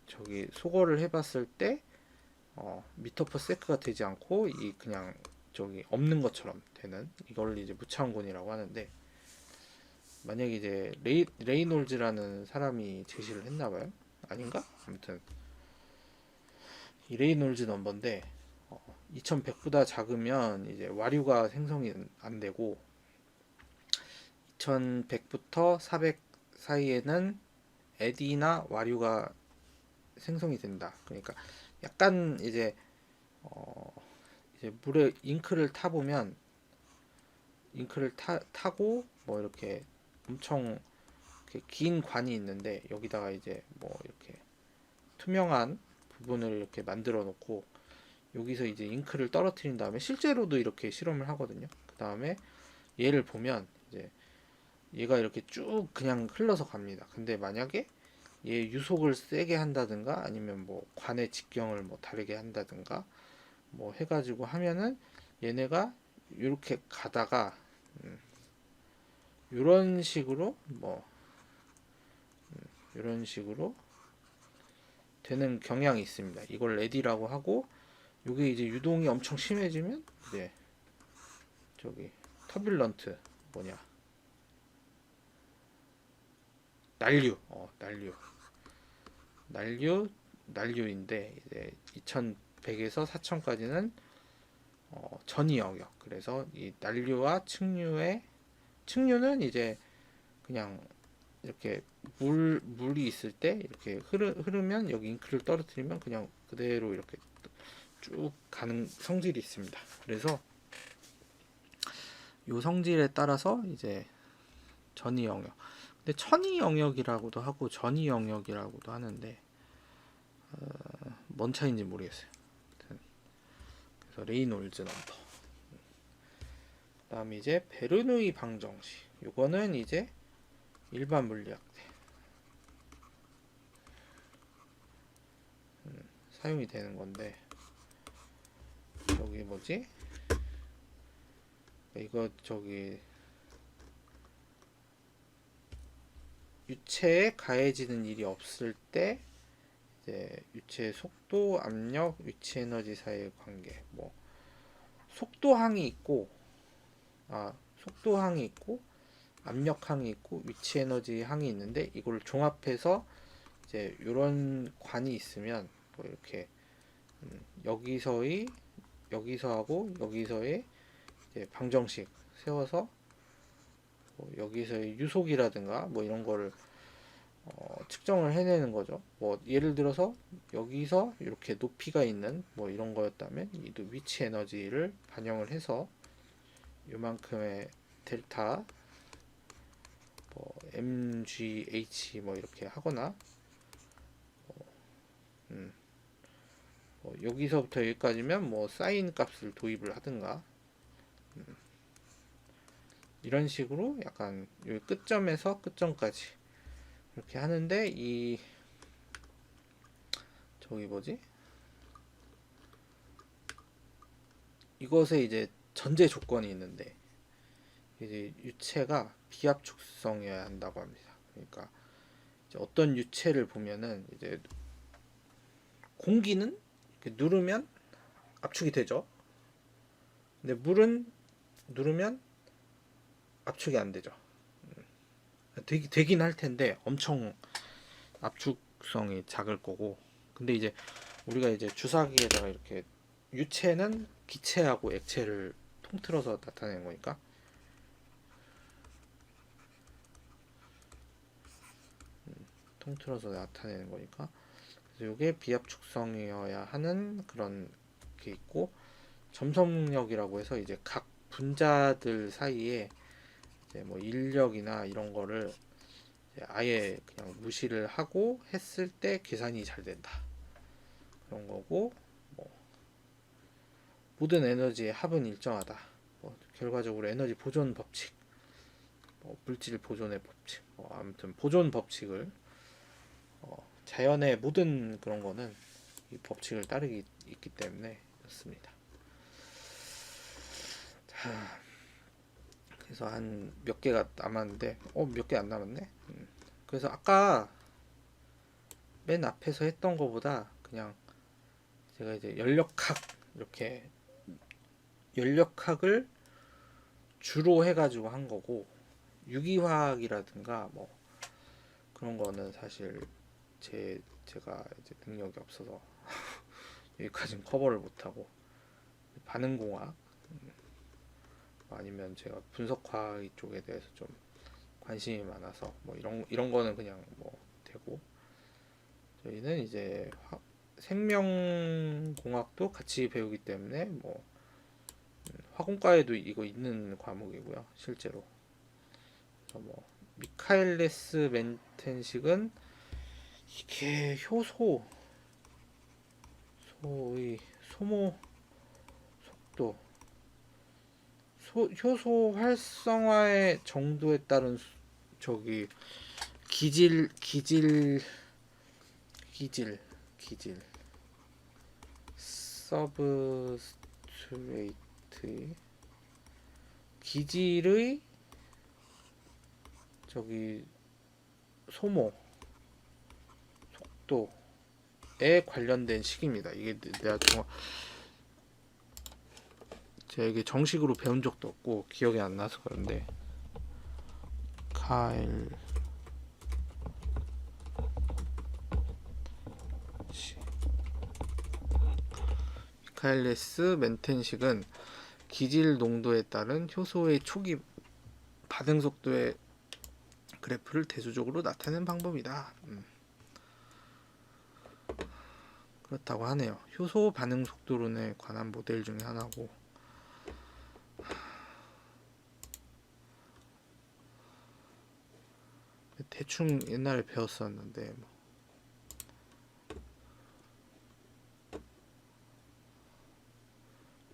저기 소거를 해봤을 때 미터 퍼 세크가 되지 않고 이 그냥 저기 없는 것처럼 되는 이걸 이제 무차원군이라고 하는데, 만약에 이제 레이놀즈라는 사람이 제시를 했나봐요. 아닌가? 아무튼 이 레이놀즈 넘버인데 2100보다 작으면 이제 와류가 생성이 안 되고 2100부터 400 사이에는 에디나 와류가 생성이 된다. 그러니까 약간 이제 이제 물에 잉크를 타보면 잉크를 타고 뭐 이렇게 엄청 이렇게 긴 관이 있는데 여기다가 이제 뭐 이렇게 투명한 부분을 이렇게 만들어 놓고 여기서 이제 잉크를 떨어뜨린 다음에 실제로도 이렇게 실험을 하거든요. 그 다음에 얘를 보면 이제 얘가 이렇게 쭉 그냥 흘러서 갑니다. 근데 만약에 얘 유속을 세게 한다든가 아니면 뭐 관의 직경을 뭐 다르게 한다든가 뭐 해가지고 하면은 얘네가 이렇게 가다가 이런 식으로 뭐 이런 식으로 되는 경향이 있습니다. 이걸 레디라고 하고, 이게 이제 유동이 엄청 심해지면 이제 저기 터뷸런트 뭐냐 난류인데 이제 2100에서 4000까지는 전이 영역. 그래서 이 난류와 측류는 이제 그냥 이렇게 물이 있을 때 이렇게 흐르면 여기 잉크를 떨어뜨리면 그냥 그대로 이렇게 쭉 가는 성질이 있습니다. 그래서 이 성질에 따라서 이제 전이 영역. 근데 천이 영역이라고도 하고 전이 영역이라고도 하는데 뭔 차이인지 모르겠어요. 그래서 레이놀즈 넘버. 그다음에 이제 베르누이 방정식. 요거는 이제 일반 물리학 때 사용이 되는 건데, 저기 뭐지? 이거 저기 유체에 가해지는 일이 없을 때 이제 유체의 속도, 압력, 위치 에너지 사이의 관계. 뭐 속도항이 있고 속도항이 있고 압력항이 있고 위치 에너지 항이 있는데 이걸 종합해서 이제 이런 관이 있으면 뭐 이렇게 여기서하고 여기서의 이제 방정식 세워서 뭐 여기서의 유속이라든가 뭐 이런 거를 측정을 해내는 거죠. 뭐 예를 들어서 여기서 이렇게 높이가 있는 뭐 이런 거였다면 이 위치 에너지를 반영을 해서 요만큼의 델타 뭐 mgh 뭐 이렇게 하거나 뭐 여기서부터 여기까지면 뭐 사인 값을 도입을 하든가 이런 식으로 약간 여기 끝점에서 끝점까지 이렇게 하는데 이 저기 뭐지? 이것에 이제 전제 조건이 있는데 이제 유체가 비압축성이어야 한다고 합니다. 그러니까 이제 어떤 유체를 보면은 이제 공기는 이렇게 누르면 압축이 되죠. 근데 물은 누르면 압축이 안 되죠. 되긴 할 텐데 엄청 압축성이 작을 거고. 근데 이제 우리가 이제 주사기에다가 이렇게 유체는 기체하고 액체를 통틀어서 나타내는 거니까 통틀어서 나타내는 거니까 그래서 이게 비압축성이어야 하는 그런 게 있고 점성력이라고 해서 이제 각 분자들 사이에 이제 뭐 인력이나 이런 거를 아예 그냥 무시를 하고 했을 때 계산이 잘 된다 그런 거고 뭐 모든 에너지의 합은 일정하다 뭐 결과적으로 에너지 보존 법칙 뭐 물질 보존의 법칙 아무튼 보존 법칙을 자연의 모든 그런 거는 이 법칙을 따르기 있기 때문에 그렇습니다. 자, 그래서 한 몇 개가 남았는데 몇 개 안 남았네. 그래서 아까 맨 앞에서 했던 거보다 그냥 제가 이제 연력학 이렇게 연력학을 주로 해가지고 한 거고 유기화학이라든가 뭐 그런 거는 사실 제가 이제 능력이 없어서 여기까지는 커버를 못하고 반응공학 아니면 제가 분석화 쪽에 대해서 좀 관심이 많아서 뭐 이런 거는 그냥 뭐 되고 저희는 이제 생명공학도 같이 배우기 때문에 뭐 화공과에도 이거 있는 과목이고요 실제로. 그래서 뭐 미카엘레스 멘텐식은 이게 소의 소모 속도 효소 활성화의 정도에 따른 저기 기질 서브스트레이트 기질의 저기 소모 속도에 관련된 식입니다. 이게 제가 이게 정식으로 배운 적도 없고 기억이 안 나서 그런데 미카엘레스 멘텐식은 기질 농도에 따른 효소의 초기 반응 속도의 그래프를 대수적으로 나타내는 방법이다. 그렇다고 하네요. 효소 반응 속도론에 관한 모델 중에 하나고 대충 옛날에 배웠었는데 뭐.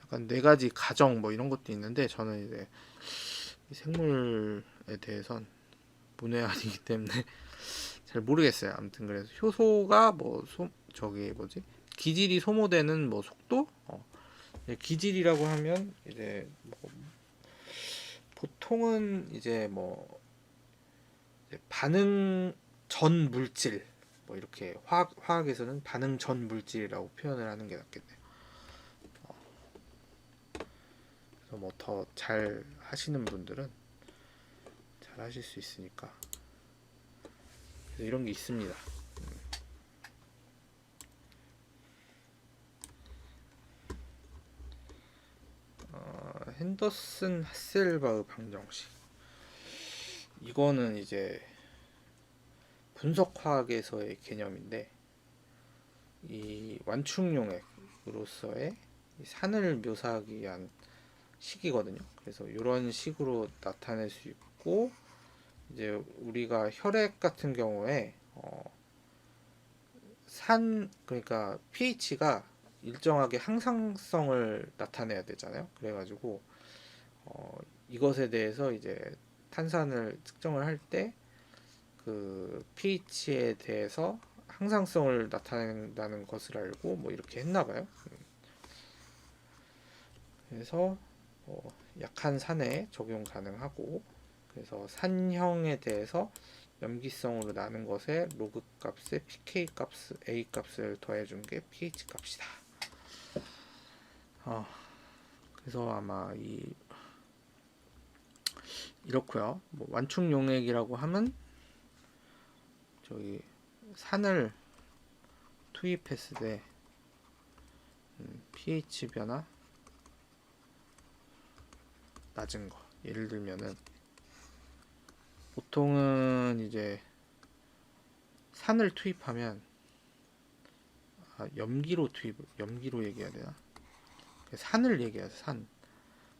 약간 네 가지 가정 뭐 이런 것도 있는데 저는 이제 생물에 대해선 문외한이기 때문에 잘 모르겠어요. 아무튼 그래서 효소가 뭐 저기 뭐지 기질이 소모되는 뭐 속도 기질이라고 하면 이제 뭐 보통은 이제 뭐 이제 반응 전 물질 뭐 이렇게 화학에서는 반응 전 물질이라고 표현을 하는 게 낫겠네요. 그래서 뭐 더 잘 하시는 분들은 잘 하실 수 있으니까 그래서 이런 게 있습니다. 핸더슨 하셀바흐 방정식 이거는 이제 분석화학에서의 개념인데 이 완충용액으로서의 산을 묘사하기 위한 식이거든요. 그래서 이런 식으로 나타낼 수 있고 이제 우리가 혈액 같은 경우에 그러니까 pH가 일정하게 항상성을 나타내야 되잖아요. 그래가지고 이것에 대해서 이제 탄산을 측정을 할 때 그 pH에 대해서 항상성을 나타낸다는 것을 알고 뭐 이렇게 했나 봐요. 그래서 뭐 약한 산에 적용 가능하고, 그래서 산형에 대해서 염기성으로 나눈 것에 로그 값에 pK 값, A 값을 더해준 게 pH 값이다. 그래서 아마 이렇고요. 뭐 완충 용액이라고 하면 저기 산을 투입했을 때 pH 변화 낮은 거. 예를 들면은 보통은 이제 산을 투입하면 염기로 얘기해야 되나? 산을 얘기해야 돼.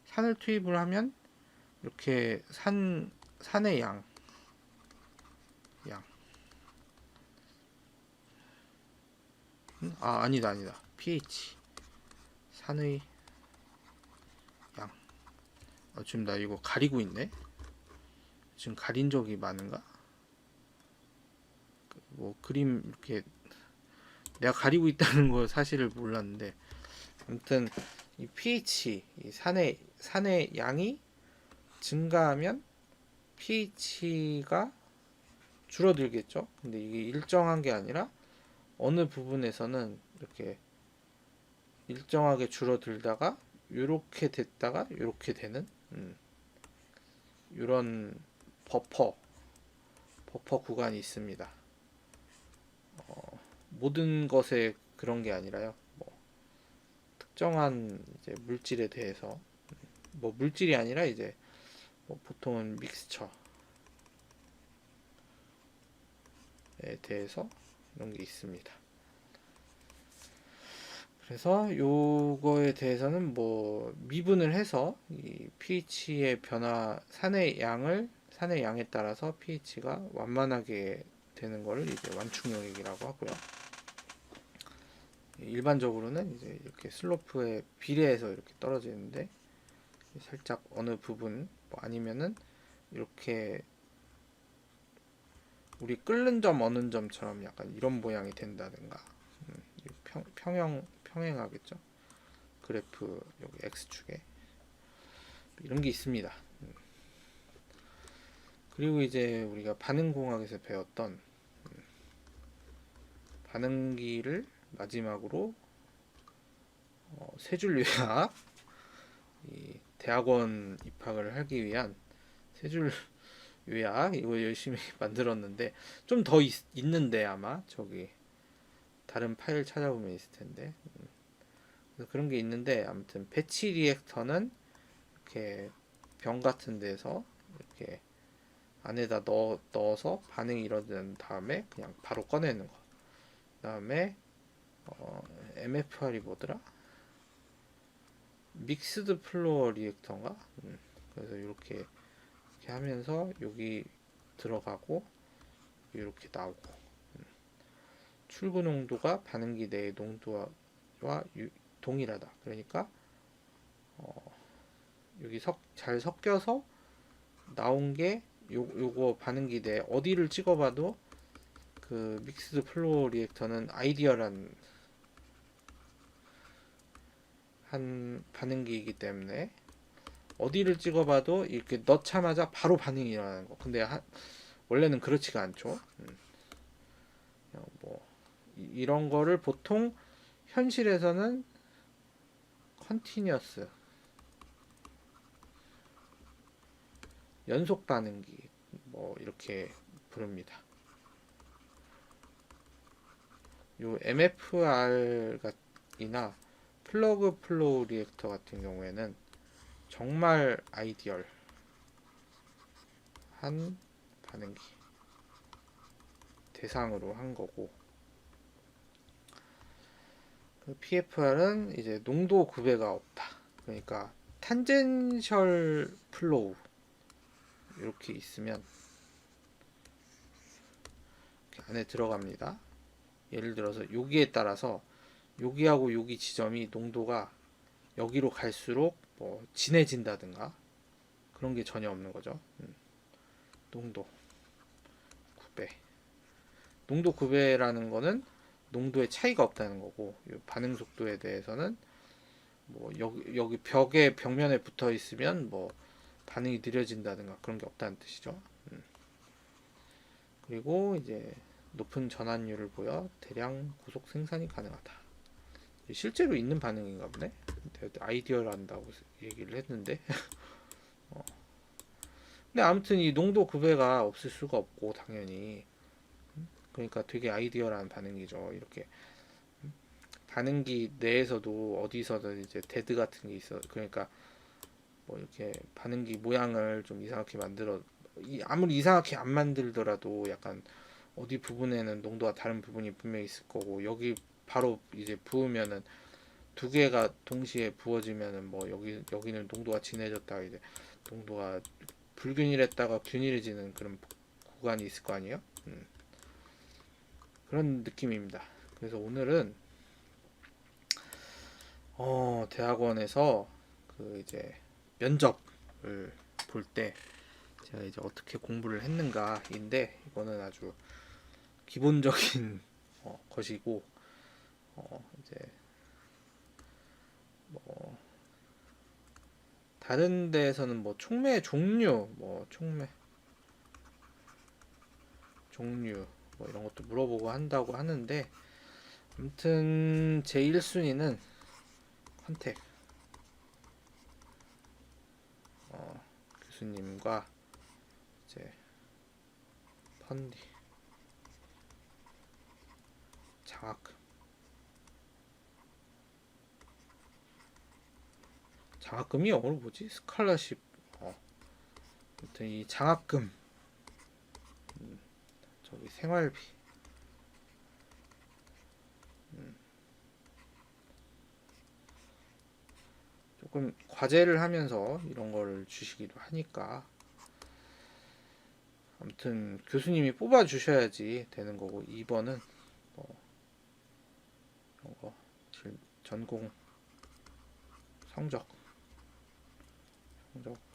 산을 투입을 하면 이렇게 산의 양 아니다 pH 산의 양. 지금 나 이거 가리고 있네. 지금 가린 적이 많은가? 뭐 그림 이렇게 내가 가리고 있다는 걸 사실을 몰랐는데, 아무튼 이 pH, 이 산의 양이 증가하면 pH가 줄어들겠죠. 근데 이게 일정한 게 아니라 어느 부분에서는 이렇게 일정하게 줄어들다가 이렇게 됐다가 이렇게 되는 이런 버퍼 구간이 있습니다. 모든 것에 그런 게 아니라요. 뭐 특정한 이제 물질에 대해서, 뭐 물질이 아니라 이제 뭐 보통은 믹스처에 대해서 이런 게 있습니다. 그래서 요거에 대해서는 뭐 미분을 해서 이 pH의 변화, 산의 양에 따라서 pH가 완만하게 되는 거를 이제 완충 용액이라고 하고요. 일반적으로는 이제 이렇게 슬로프에 비례해서 이렇게 떨어지는데, 살짝 어느 부분 뭐 아니면은 이렇게 우리 끓는 점 어는 점처럼 약간 이런 모양이 된다든가, 평행하겠죠. 그래프 여기 x축에 이런 게 있습니다. 그리고 이제 우리가 반응공학에서 배웠던 반응기를 마지막으로 세 줄 요약, 이 대학원 입학을 하기 위한 세 줄 요약, 이거 열심히 만들었는데 좀 더 있는데 아마 저기 다른 파일 찾아보면 있을 텐데, 그래서 그런 게 있는데, 아무튼 배치 리액터는 이렇게 병 같은 데서 이렇게 안에다 넣어서 반응이 일어난 다음에 그냥 바로 꺼내는 거. 그 다음에 MFR이 뭐더라? 믹스드 플로어 리액터인가? 그래서 이렇게 하면서 여기 들어가고 이렇게 나오고, 출구 농도가 반응기 내의 농도와 동일하다. 그러니까 여기 잘 섞여서 나온 게 요거 반응기 내 어디를 찍어봐도 그 믹스드 플로우 리액터는 아이디얼한 한 반응기이기 때문에 어디를 찍어봐도 이렇게 넣자마자 바로 반응이 일어나는 거. 근데 원래는 그렇지가 않죠. 뭐 이런 거를 보통 현실에서는 컨티뉴어스 연속 반응기 뭐 이렇게 부릅니다. 요 MFR이나 플러그 플로우 리액터 같은 경우에는 정말 아이디얼 한 반응기 대상으로 한 거고, 그 PFR은 이제 농도 구배가 없다. 그러니까 탄젠셜 플로우 이렇게 있으면 이렇게 안에 들어갑니다. 예를 들어서 여기에 따라서 여기하고 여기 지점이 농도가 여기로 갈수록 뭐 진해진다든가 그런 게 전혀 없는 거죠. 농도 30배. 농도 9배라는 거는 농도의 차이가 없다는 거고, 이 반응 속도에 대해서는 뭐 여기 벽에 벽면에 붙어 있으면 뭐 반응이 느려진다든가 그런 게 없다는 뜻이죠. 그리고 이제 높은 전환율을 보여 대량 고속 생산이 가능하다. 실제로 있는 반응인가 보네. 아이디어란다고 얘기를 했는데 근데 아무튼 이 농도 급여가 없을 수가 없고 당연히 그러니까 되게 아이디어라는 반응이죠. 이렇게 반응기 내에서도 어디서든 이제 데드 같은 게 있어. 그러니까 뭐 이렇게 반응기 모양을 좀 이상하게 만들어 아무리 이상하게 안 만들더라도 약간 어디 부분에는 농도가 다른 부분이 분명히 있을 거고 여기 바로 이제 부으면은 두 개가 동시에 부어지면은 뭐 여기는 농도가 진해졌다가 이제 농도가 불균일했다가 균일해지는 그런 구간이 있을 거 아니에요? 그런 느낌입니다. 그래서 오늘은 대학원에서 그 이제 면접을 볼 때 제가 이제 어떻게 공부를 했는가인데 이거는 아주 기본적인 것이고 이제 뭐 다른 데에서는 뭐 촉매 종류 뭐 이런 것도 물어보고 한다고 하는데 아무튼 제 1순위는 컨택 교수님과 이제 펀디 장학금이 영어로 뭐지? 스칼러십. 아무튼 이 장학금, 저기 생활비, 조금 과제를 하면서 이런 거를 주시기도 하니까 아무튼 교수님이 뽑아 주셔야지 되는 거고 2번은 뭐 이런 거 전공 성적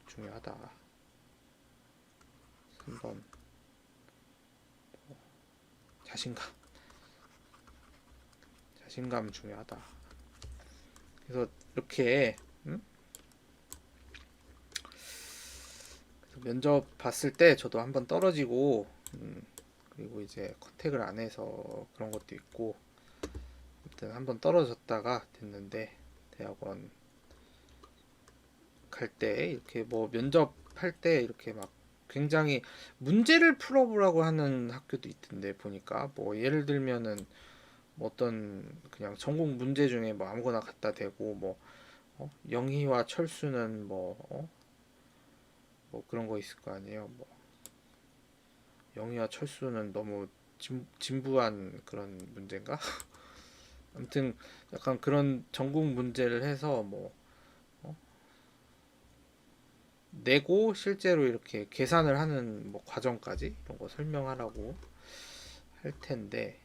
중요하다. 3번 자신감 중요하다. 그래서 이렇게 면접 봤을 때 저도 한번 떨어지고 그리고 이제 컨택을 안 해서 그런 것도 있고 아무튼 한번 떨어졌다가 됐는데 대학원 갈 때 이렇게 뭐 면접할 때 이렇게 막 굉장히 문제를 풀어보라고 하는 학교도 있던데 보니까 뭐 예를 들면은 뭐 어떤 그냥 전공 문제 중에 뭐 아무거나 갖다 대고 뭐 영희와 철수는 뭐 그런 거 있을 거 아니에요. 뭐 영희와 철수는 너무 진부한 그런 문제인가? 아무튼 약간 그런 전공 문제를 해서 뭐 내고 실제로 이렇게 계산을 하는 뭐 과정까지 이런 거 설명하라고 할 텐데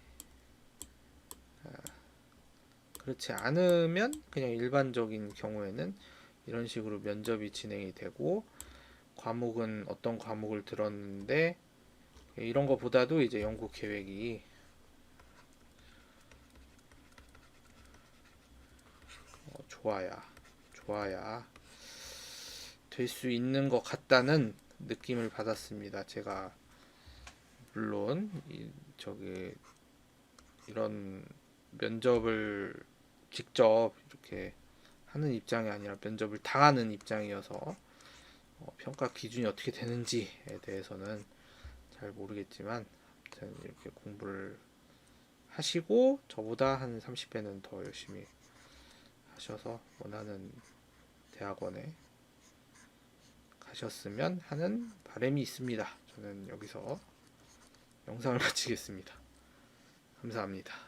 그렇지 않으면 그냥 일반적인 경우에는 이런 식으로 면접이 진행이 되고 과목은 어떤 과목을 들었는데 이런 거보다도 이제 연구 계획이 좋아야 될 수 있는 것 같다는 느낌을 받았습니다. 제가 물론 저기 이런 면접을 직접 이렇게 하는 입장이 아니라 면접을 당하는 입장이어서 평가 기준이 어떻게 되는지에 대해서는 잘 모르겠지만 이렇게 공부를 하시고 저보다 한 30배는 더 열심히 하셔서 원하는 대학원에 가셨으면 하는 바람이 있습니다. 저는 여기서 영상을 마치겠습니다. 감사합니다.